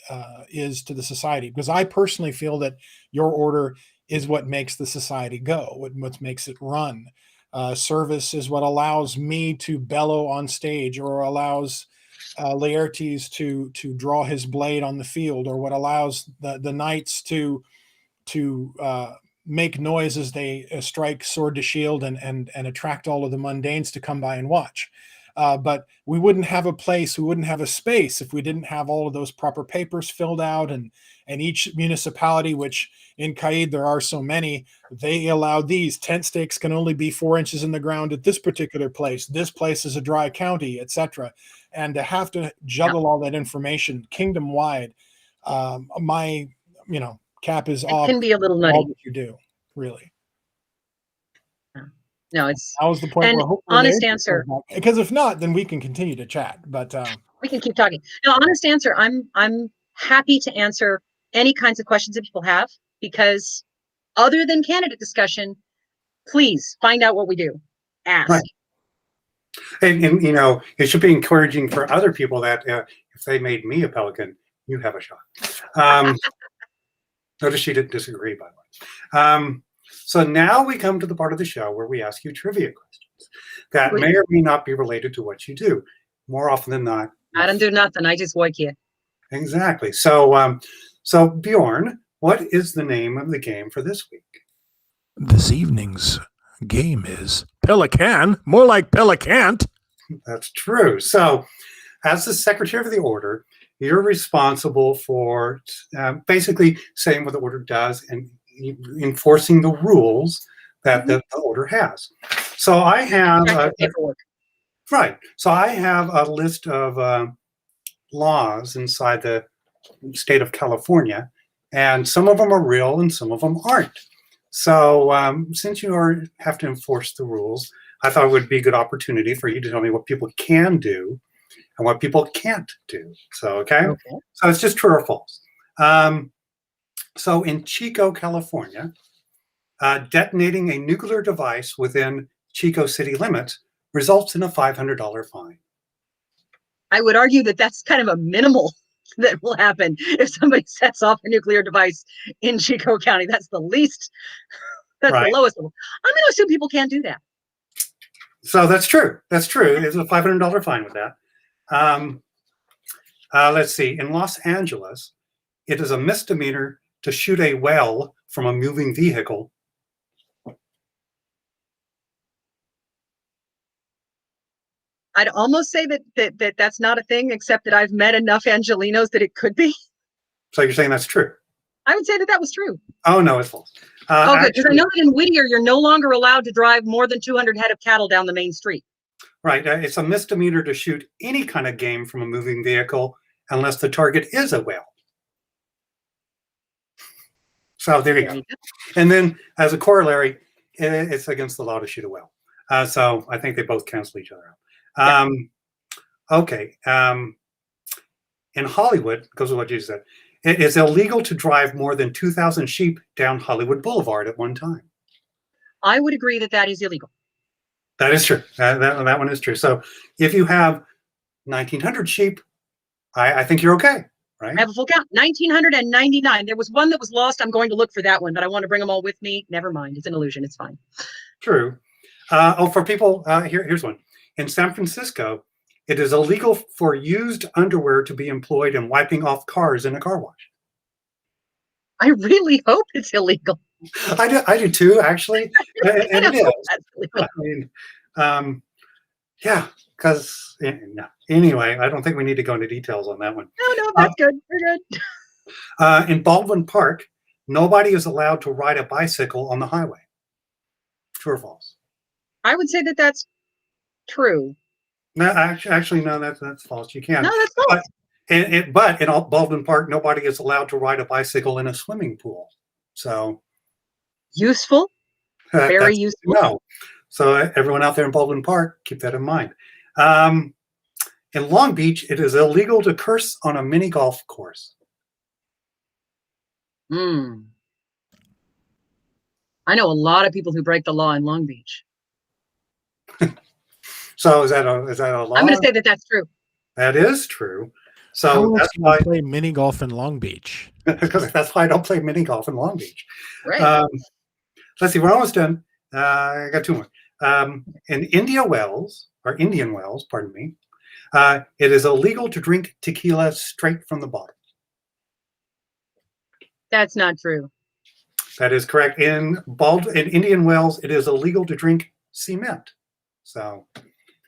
is to the society. Because I personally feel that your order is what makes the society go, what makes it run. Service is what allows me to bellow on stage, or allows Laertes to draw his blade on the field, or what allows the knights to make noise as they strike sword to shield, and attract all of the mundanes to come by and watch. But we wouldn't have a place, we wouldn't have a space, if we didn't have all of those proper papers filled out, and each municipality, which in Caid there are so many, they allow these tent stakes can only be 4 inches in the ground at this particular place. This place is a dry county, etc. And to have to juggle all that information kingdom wide, my cap is off.
It can be a little nutty.
All that you do, really.
No, it's
that was the point.
and
where
honest answer.
Because if not, then we can continue to chat. But
we can keep talking. No, honest answer. I'm happy to answer any kinds of questions that people have, because other than candidate discussion, please find out what we do. Ask.
Right. And it should be encouraging for other people that if they made me a Pelican, you have a shot. Notice she didn't disagree, by the way. So now we come to the part of the show where we ask you trivia questions that may or may not be related to what you do. More often than not,
I don't do nothing. I just work here.
Exactly. So, so Bjorn, what is the name of the game for this week?
This evening's game is Pelican, more like Pelicant.
That's true. So, as the Secretary of the Order, you're responsible for basically saying what the order does and enforcing the rules that the order has. So I have right. So I have a list of laws inside the state of California, and some of them are real and some of them aren't. So since you have to enforce the rules, I thought it would be a good opportunity for you to tell me what people can do and what people can't do. So, okay. So it's just true or false. So in Chico, California, detonating a nuclear device within Chico city limits results in a $500 fine.
I would argue that that's kind of a minimal that will happen if somebody sets off a nuclear device in Chico County. That's the least, that's the lowest level. I'm going to assume people can't do that.
So that's true. That's true. There's a $500 fine with that. Let's see. In Los Angeles, it is a misdemeanor to shoot a well from a moving vehicle.
I'd almost say that that's not a thing, except that I've met enough Angelinos that it could be.
So you're saying that's true?
I would say that was true.
Oh, no, it's false.
Good. Because I know that in Whittier, you're no longer allowed to drive more than 200 head of cattle down the main street.
Right. It's a misdemeanor to shoot any kind of game from a moving vehicle unless the target is a whale. So there you go. And then as a corollary, it's against the law to shoot a whale. So I think they both cancel each other out. Okay. in Hollywood, because of what you said, it is illegal to drive more than 2,000 sheep down Hollywood Boulevard at one time.
I would agree that that is illegal.
That is true. That one is true. So if you have 1,900 sheep, I think you're okay, right?
I have a full count. 1,999. There was one that was lost. I'm going to look for that one, but I want to bring them all with me. Never mind. It's an illusion. It's fine.
True. For people, here's one. In San Francisco, it is illegal for used underwear to be employed in wiping off cars in a car wash.
I really hope it's illegal.
I do too, actually. And it is.
That's illegal.
I mean, yeah, because anyway, I don't think we need to go into details on that one.
No, that's good. We're good.
In Baldwin Park, nobody is allowed to ride a bicycle on the highway. True or false?
I would say that that's true.
No, actually, no, that's false. You can.
No, that's false.
But in Baldwin Park, nobody is allowed to ride a bicycle in a swimming pool. So
Useful. Very useful.
No. So everyone out there in Baldwin Park, keep that in mind. In Long Beach, it is illegal to curse on a mini golf course.
I know a lot of people who break the law in Long Beach.
So is that a law?
I'm going to say that that's true.
That is true. So
How else
that's
can
why
you play mini golf in Long Beach?
because that's why I don't play mini golf in Long Beach.
Right.
Let's see, we're almost done. I got two more. In Indian Wells, pardon me, it is illegal to drink tequila straight from the bottle.
That's not true.
That is correct. In Indian Wells, it is illegal to drink cement. So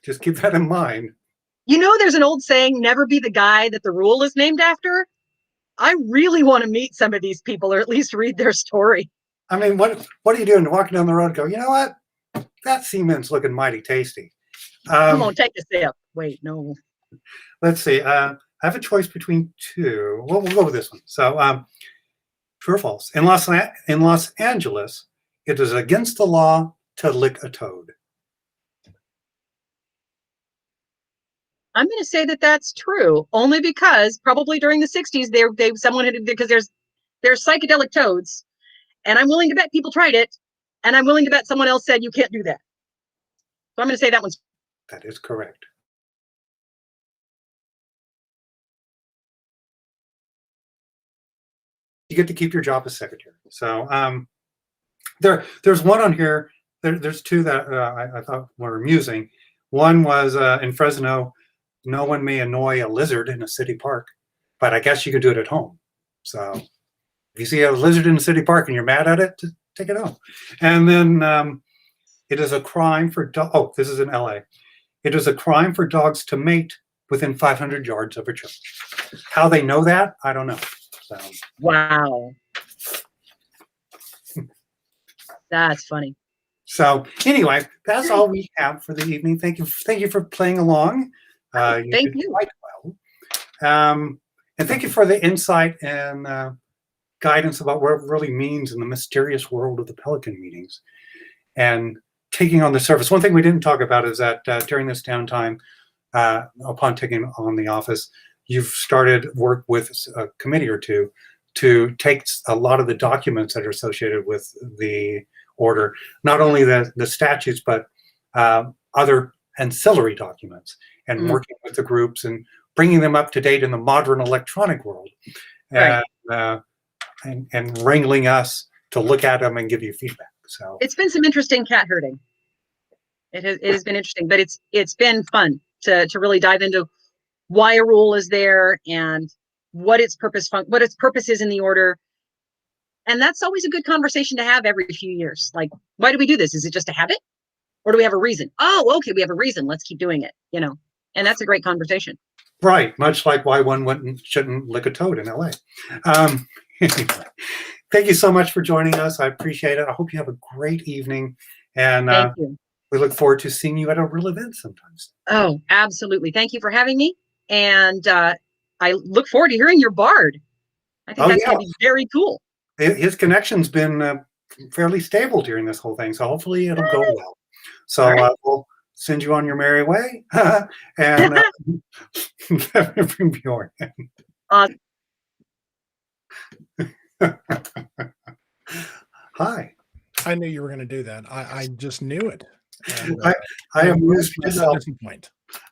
just keep that in mind.
You know, there's an old saying, never be the guy that the rule is named after. I really want to meet some of these people, or at least read their story.
I mean, what are you doing? Walking down the road and go, you know what? That cement's looking mighty tasty.
Come on, take a sip. Wait, no.
Let's see. I have a choice between two. Well, we'll go with this one. So true or false? In Los Angeles, it is against the law to lick a toad.
I'm going to say that that's true, only because probably during the 60s, someone had, because there's psychedelic toads, and I'm willing to bet people tried it, and I'm willing to bet someone else said you can't do that. So I'm going to say that one's.
That is correct. You get to keep your job as secretary. So there's one on here. There's two that I thought were amusing. One was in Fresno. No one may annoy a lizard in a city park, but I guess you could do it at home. So if you see a lizard in a city park and you're mad at it, just take it home. And then it is a crime for this is in LA. It is a crime for dogs to mate within 500 yards of a church. How they know that, I don't know. So.
Wow. That's funny.
So anyway, that's all we have for the evening. Thank you for playing along.
Thank you.
Quite well. And thank you for the insight and guidance about what it really means in the mysterious world of the Pelican meetings and taking on the service. One thing we didn't talk about is that during this downtime, upon taking on the office, you've started work with a committee or two to take a lot of the documents that are associated with the order, not only the statutes, but other ancillary documents, and working with the groups and bringing them up to date in the modern electronic world, and wrangling us to look at them and give you feedback. So
it's been some interesting cat herding. It has been interesting, but it's been fun to really dive into why a rule is there and what its purpose is in the order. And that's always a good conversation to have every few years. Like, why do we do this? Is it just a habit? Or do we have a reason? Oh, okay, we have a reason. Let's keep doing it, And that's a great conversation.
Right, much like why one shouldn't lick a toad in LA. Anyway, thank you so much for joining us. I appreciate it. I hope you have a great evening. And
thank you.
We look forward to seeing you at a real event sometimes.
Oh, absolutely. Thank you for having me. And I look forward to hearing your bard. I think that's going to be very cool.
His connection's been fairly stable during this whole thing, so hopefully it'll go well. So send you on your merry way. And bring Bjorn in. Hi.
I knew you were going to do that. I just knew it. And,
I amused myself.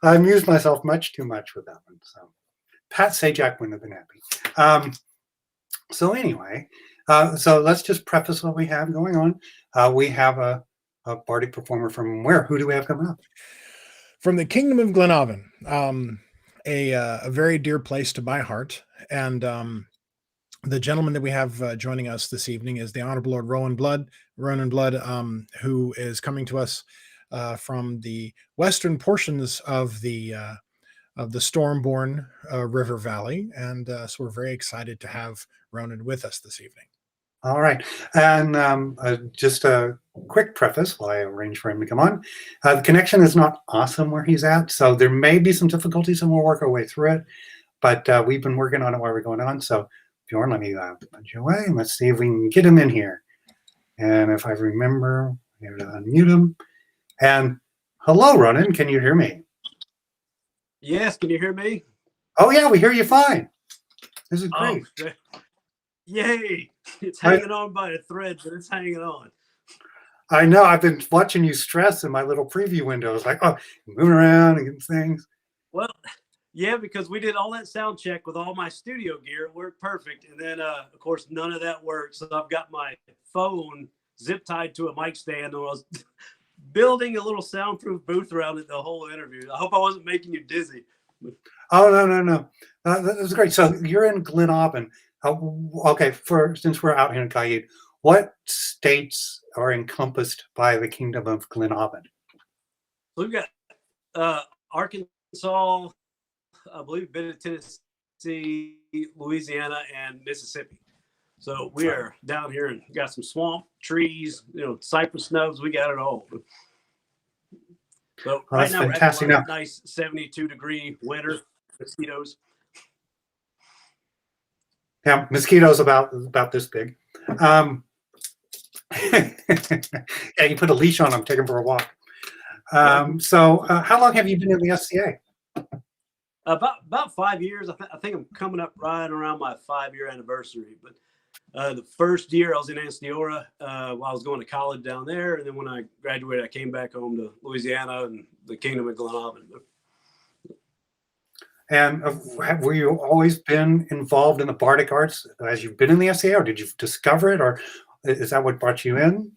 I amused myself much too much with that one. So Pat Sajak wouldn't have been happy. So anyway, so let's just preface what we have going on. We have a bardic performer from where? Who do we have coming up?
From the Kingdom of Gleann Abhann, a very dear place to my heart. And the gentleman that we have joining us this evening is the Honorable Lord Rónán Blood, who is coming to us from the western portions of the Stormborn River Valley. And so we're very excited to have Rónán with us this evening.
All right. And just a quick preface while I arrange for him to come on. The connection is not awesome where he's at, so there may be some difficulties and we'll work our way through it. But we've been working on it while we're going on. So Bjorn, let me punch you away and let's see if we can get him in here. And if I remember, I'm going to unmute him. And hello, Rónán. Can you hear me?
Yes. Can you hear me?
Oh, yeah. We hear you fine. This is great.
Oh, yay. It's hanging on by a thread, but it's hanging on.
I know. I've been watching you stress in my little preview windows, like, oh, moving around and things.
Well, yeah, because we did all that sound check with all my studio gear. It worked perfect. And then, of course, none of that worked. So I've got my phone zip tied to a mic stand. And I was building a little soundproof booth around it the whole interview. I hope I wasn't making you dizzy.
Oh, no. That was great. So you're in Gleann Abhann. Okay, since we're out here in Caid, what states are encompassed by the Kingdom of Gleann Abhann?
We've got Arkansas, I believe a bit of Tennessee, Louisiana, and Mississippi. So we are down here and got some swamp, trees, cypress snubs. We got it all. So right now
fantastic.
We're having a nice 72-degree winter. Mosquitoes.
Yeah, mosquitoes about this big. Yeah, you put a leash on them, take them for a walk. So how long have you been in the SCA?
About 5 years. I think I'm coming up right around my 5-year anniversary. But the first year I was in Anestheora while I was going to college down there. And then when I graduated, I came back home to Louisiana and the Kingdom of Gleann Abhann.
And were you always been involved in the bardic arts as you've been in the SCA, or did you discover it, or is that what brought you in?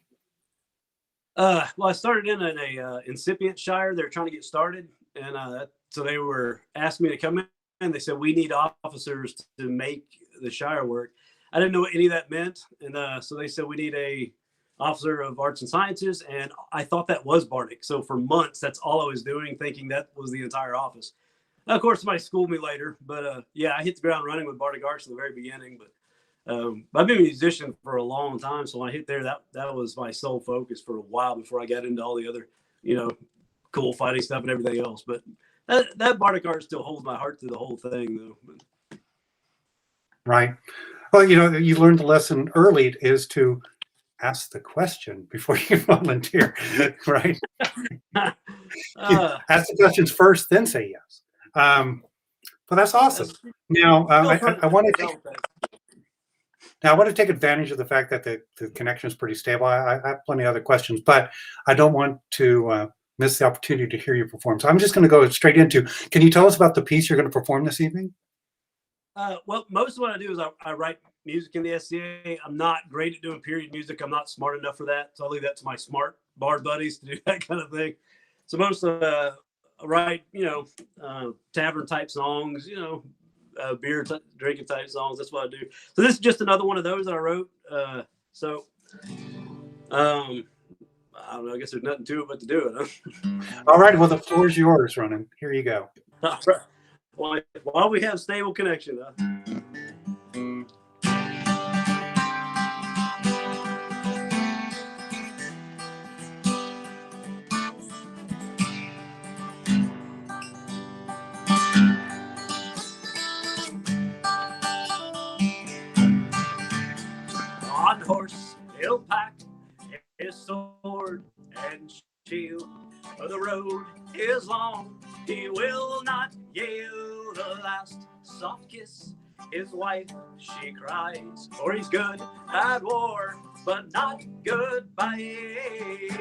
Well, I started in an incipient shire. They were trying to get started, and so they were asking me to come in. And they said we need officers to make the shire work. I didn't know what any of that meant, and so they said we need a officer of arts and sciences, and I thought that was bardic. So for months, that's all I was doing, thinking that was the entire office. Of course, somebody schooled me later, but yeah, I hit the ground running with bardic arts in the very beginning. But I've been a musician for a long time, so when I hit there, that was my sole focus for a while before I got into all the other, cool fighting stuff and everything else. But that bardic art still holds my heart through the whole thing, though.
Right. Well, you learned the lesson early is to ask the question before you volunteer, right? Ask the questions first, then say yes. But that's awesome. Now, I want to take advantage of the fact that the connection is pretty stable. I have plenty of other questions, but I don't want to miss the opportunity to hear you perform. So I'm just going to go straight into, can you tell us about the piece you're going to perform this evening?
Well, most of what I do is I write music in the SCA. I'm not great at doing period music. I'm not smart enough for that. So I leave that to my smart bard buddies to do that kind of thing. So most of I write, tavern type songs, beer drinking type songs. That's what I do. So this is just another one of those that I wrote. I don't know. I guess there's nothing to it but to do it. Huh?
All right. Well, the floor is yours, Rónán. Here you go.
All right. While we have stable connection. On horse, ill packed, his sword and shield, for the road is long. He will not yield the last soft kiss. His wife, she cries, for he's good at war, but not good by age.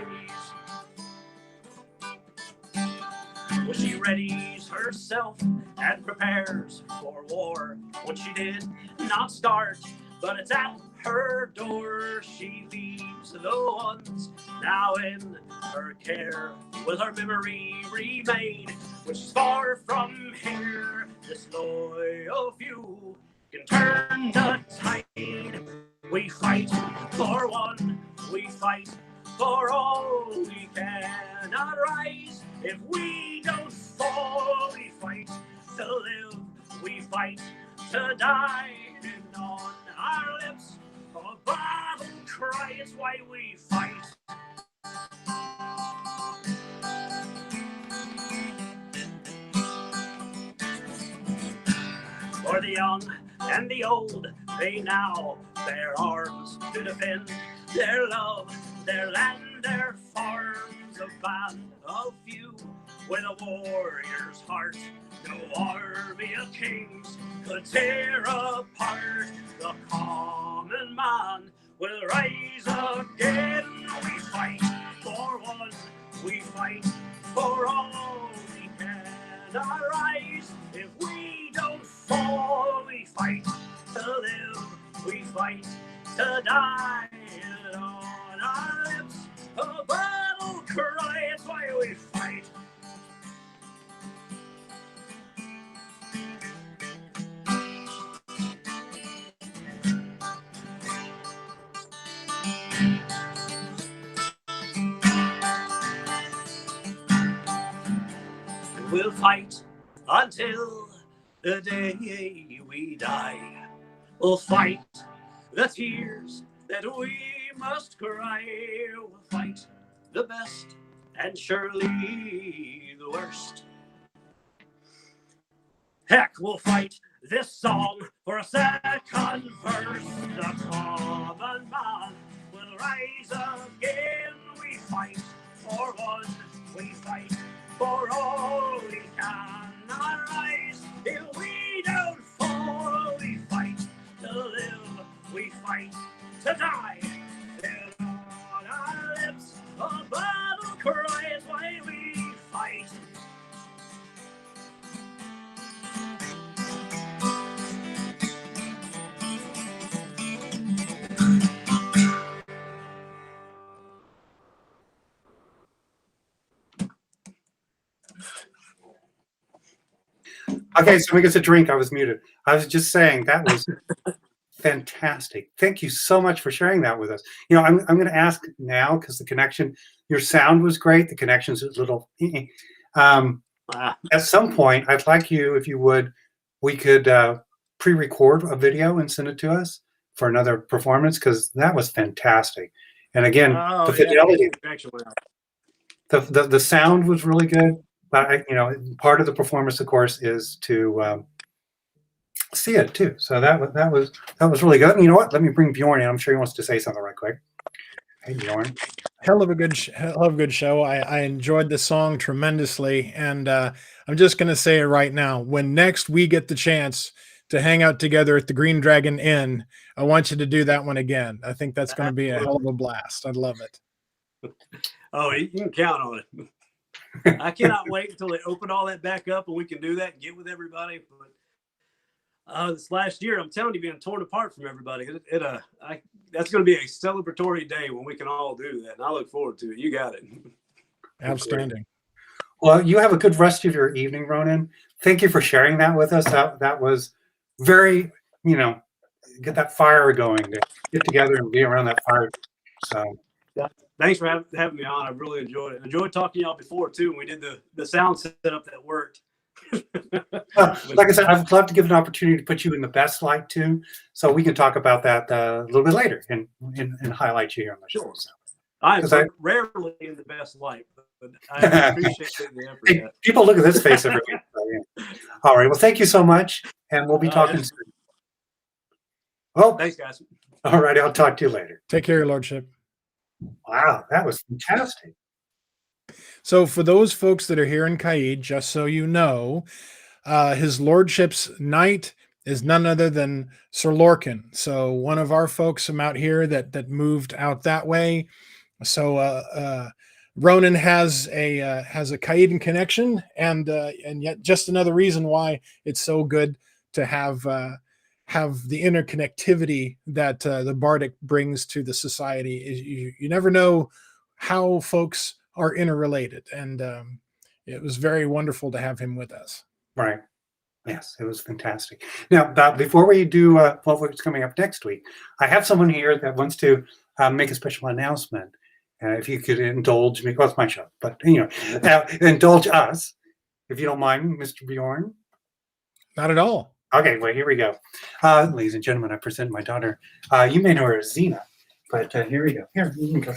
Well, she readies herself and prepares for war. What she did not start, but it's at her door. She leaves the ones now in her care. Will her memory remain when she's far from here? This loyal few can turn the tide. We fight for one, we fight for all. We cannot rise if we don't fall. We fight to live, we fight to die. And on our lips a battle cry, it's why we fight. For the young and the old, they now bear arms to defend their love, their land, their farms. A band of few with a warrior's heart, no army of kings could tear apart. The common man will rise again. We fight for one, we fight for all. We cannot rise if we don't fall. We fight to live, we fight to die. And on our lips a battle cry, it's why we fight. We'll fight until the day we die. We'll fight the tears that we must cry. We'll fight the best and surely the worst. Heck, we'll fight this song for a second verse. The common man will rise again. We fight for one, we fight for all. We cannot rise if we don't fall. We fight to live, we fight to die. And on our lips a battle cry is why we fight.
Okay, so we get a drink. I was muted. I was just saying that was fantastic. Thank you so much for sharing that with us. You know, I'm going to ask now because the connection, your sound was great. The connection's a little. At some point, I'd like you, if you would, we could pre-record a video and send it to us for another performance because that was fantastic. And again, the fidelity, the sound was really good. But you know, part of the performance, of course, is to see it too. So that was really good. And you know what? Let me bring Bjorn in. I'm sure he wants to say something right quick. Hey, Bjorn.
Hell of a good show. I enjoyed the song tremendously, and I'm just going to say it right now. When next we get the chance to hang out together at the Green Dragon Inn, I want you to do that one again. I think that's going to be a hell of a blast. I'd love it.
Oh, you can count on it. I cannot wait until they open all that back up and we can do that and get with everybody. But this last year, I'm telling you, being torn apart from everybody, that's going to be a celebratory day when we can all do that. And I look forward to it. You got it.
Outstanding.
Well, you have a good rest of your evening, Ronan. Thank you for sharing that with us. That was very, you know, get that fire going, to get together and be around that fire. So.
Thanks for having me on. I really enjoyed it. Enjoyed talking to y'all before too. We did the sound setup that worked.
Like I said, I'd love to give an opportunity to put you in the best light too, so we can talk about that a little bit later and highlight you here on the show. So.
I'm rarely in the best light, but I appreciate the effort.
Hey, people look at this face every week. So, yeah. All right. Well, thank you so much, and we'll be talking soon. Oh,
thanks, guys.
All right. I'll talk to you later.
Take care, Your Lordship.
Wow, that was fantastic.
So for those folks that are here in Caid, just so you know, his lordship's knight is none other than Sir Lorcan. So one of our folks from out here that moved out that way. So Rónán has a Caidan connection, and yet just another reason why it's so good to have the interconnectivity that the Bardic brings to the society. You never know how folks are interrelated, and it was very wonderful to have him with us.
Right. Yes, it was fantastic. Now, before we do what's coming up next week, I have someone here that wants to make a special announcement. If you could indulge me, well, it's my show, but indulge us, if you don't mind, Mr. Bjorn.
Not at all.
Okay, well, here we go. Ladies and gentlemen, I present my daughter. You may know her as Xena, but here we go. Here, you can go.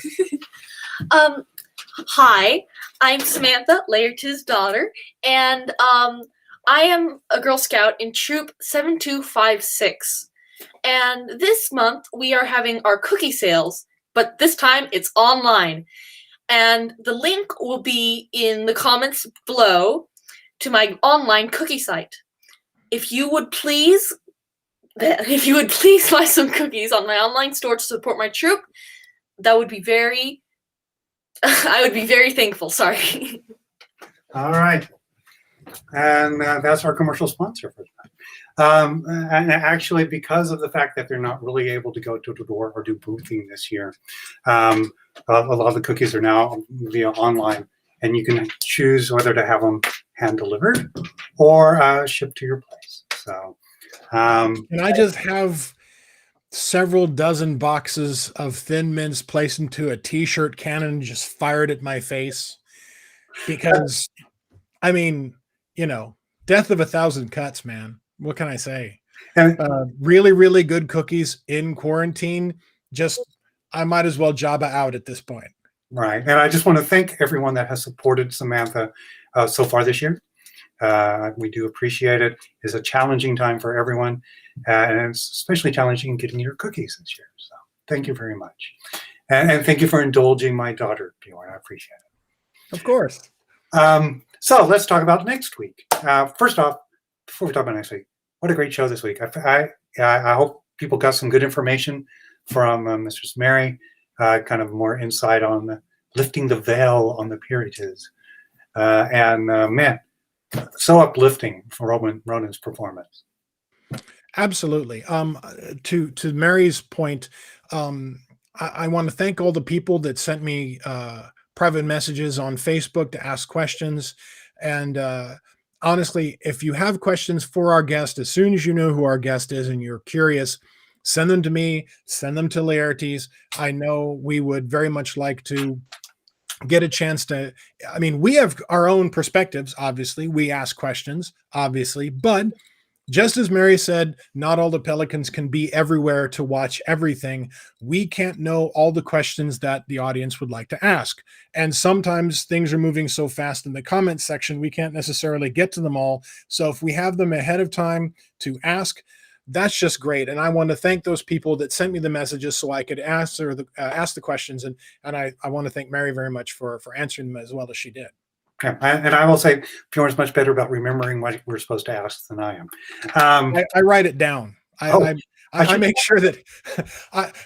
Hi, I'm Samantha, Laertes' daughter, and I am a Girl Scout in Troop 7256. And this month we are having our cookie sales, but this time it's online. And the link will be in the comments below to my online cookie site. If you would please buy some cookies on my online store to support my troop, that would be I would be very thankful. Sorry.
All right. And that's our commercial sponsor for that. And actually, because of the fact that they're not really able to go door to door or do boothing this year, a lot of the cookies are now via online, and you can choose whether to have them hand delivered or shipped to your place. So,
and I just have several dozen boxes of Thin Mints placed into a t-shirt cannon, just fired at my face, because I mean, death of 1,000 cuts, man. What can I say? Really, really good cookies in quarantine. I might as well Jabba out at this point.
Right. And I just want to thank everyone that has supported Samantha so far this year. We do appreciate it. It's a challenging time for everyone, and it's especially challenging getting your cookies this year. So thank you very much. And thank you for indulging my daughter, Bjorn. I appreciate it.
Of course.
So let's talk about next week. First off, before we talk about next week, what a great show this week. I hope people got some good information from Mistress Mary, kind of more insight on lifting the veil on the peerages. Man, so uplifting for Rónán's performance.
Absolutely. To Mary's point, I want to thank all the people that sent me private messages on Facebook to ask questions. And honestly, if you have questions for our guest, as soon as you know who our guest is and you're curious, send them to me, send them to Laertes. I know we would very much like to get a chance to, we have our own perspectives, obviously. We ask questions, obviously, but just as Mary said, not all the Pelicans can be everywhere to watch everything. We can't know all the questions that the audience would like to ask. And sometimes things are moving so fast in the comments section, we can't necessarily get to them all. So if we have them ahead of time to ask, that's just great. And I want to thank those people that sent me the messages so I could ask the questions. And I want to thank Mary very much for answering them as well as she did.
Yeah, and I will say Bjorn's much better about remembering what we're supposed to ask than I am.
I write it down. I make sure that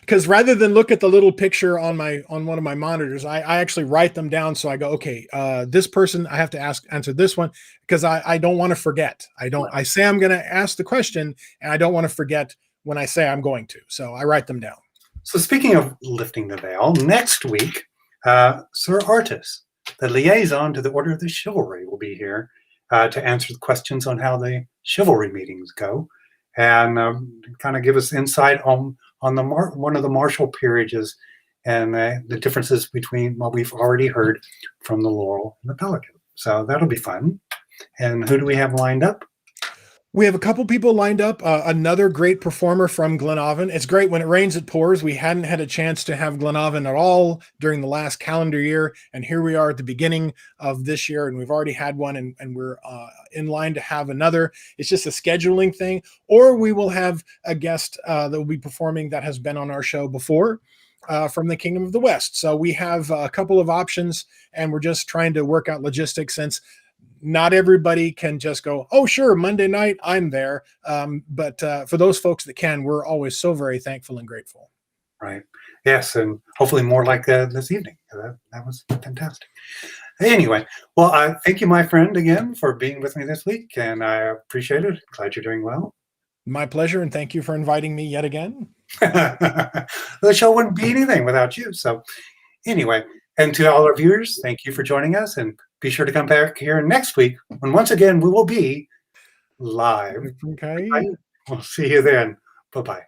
because rather than look at the little picture on one of my monitors, I actually write them down. So I go, okay, this person, I have to answer this one, because I don't want to forget. I say I'm going to ask the question, and I don't want to forget when I say I'm going to. So I write them down.
So speaking of lifting the veil, next week, Sir Artis, the liaison to the Order of the Chivalry, will be here to answer the questions on how the chivalry meetings go, and kind of give us insight on one of the martial peerages and the differences between what we've already heard from the Laurel and the Pelican. So that'll be fun. And who do we have lined up?
We have a couple people lined up. Another great performer from Gleann Abhann. It's great when it rains, it pours. We hadn't had a chance to have Gleann Abhann at all during the last calendar year. And here we are at the beginning of this year, and we've already had one, and we're in line to have another. It's just a scheduling thing. Or we will have a guest that will be performing that has been on our show before. from the Kingdom of the West. So we have a couple of options, and we're just trying to work out logistics since not everybody can just go, oh, sure, Monday night, I'm there. But for those folks that can, we're always so very thankful and grateful.
Right. Yes, and hopefully more like this evening. That was fantastic. Anyway, well, thank you, my friend, again, for being with me this week, and I appreciate it. Glad you're doing well.
My pleasure, and thank you for inviting me yet again.
The show wouldn't be anything without you. So anyway, and to all our viewers, thank you for joining us, and be sure to come back here next week when once again we will be live.
Okay.
We'll see you then. Bye-bye.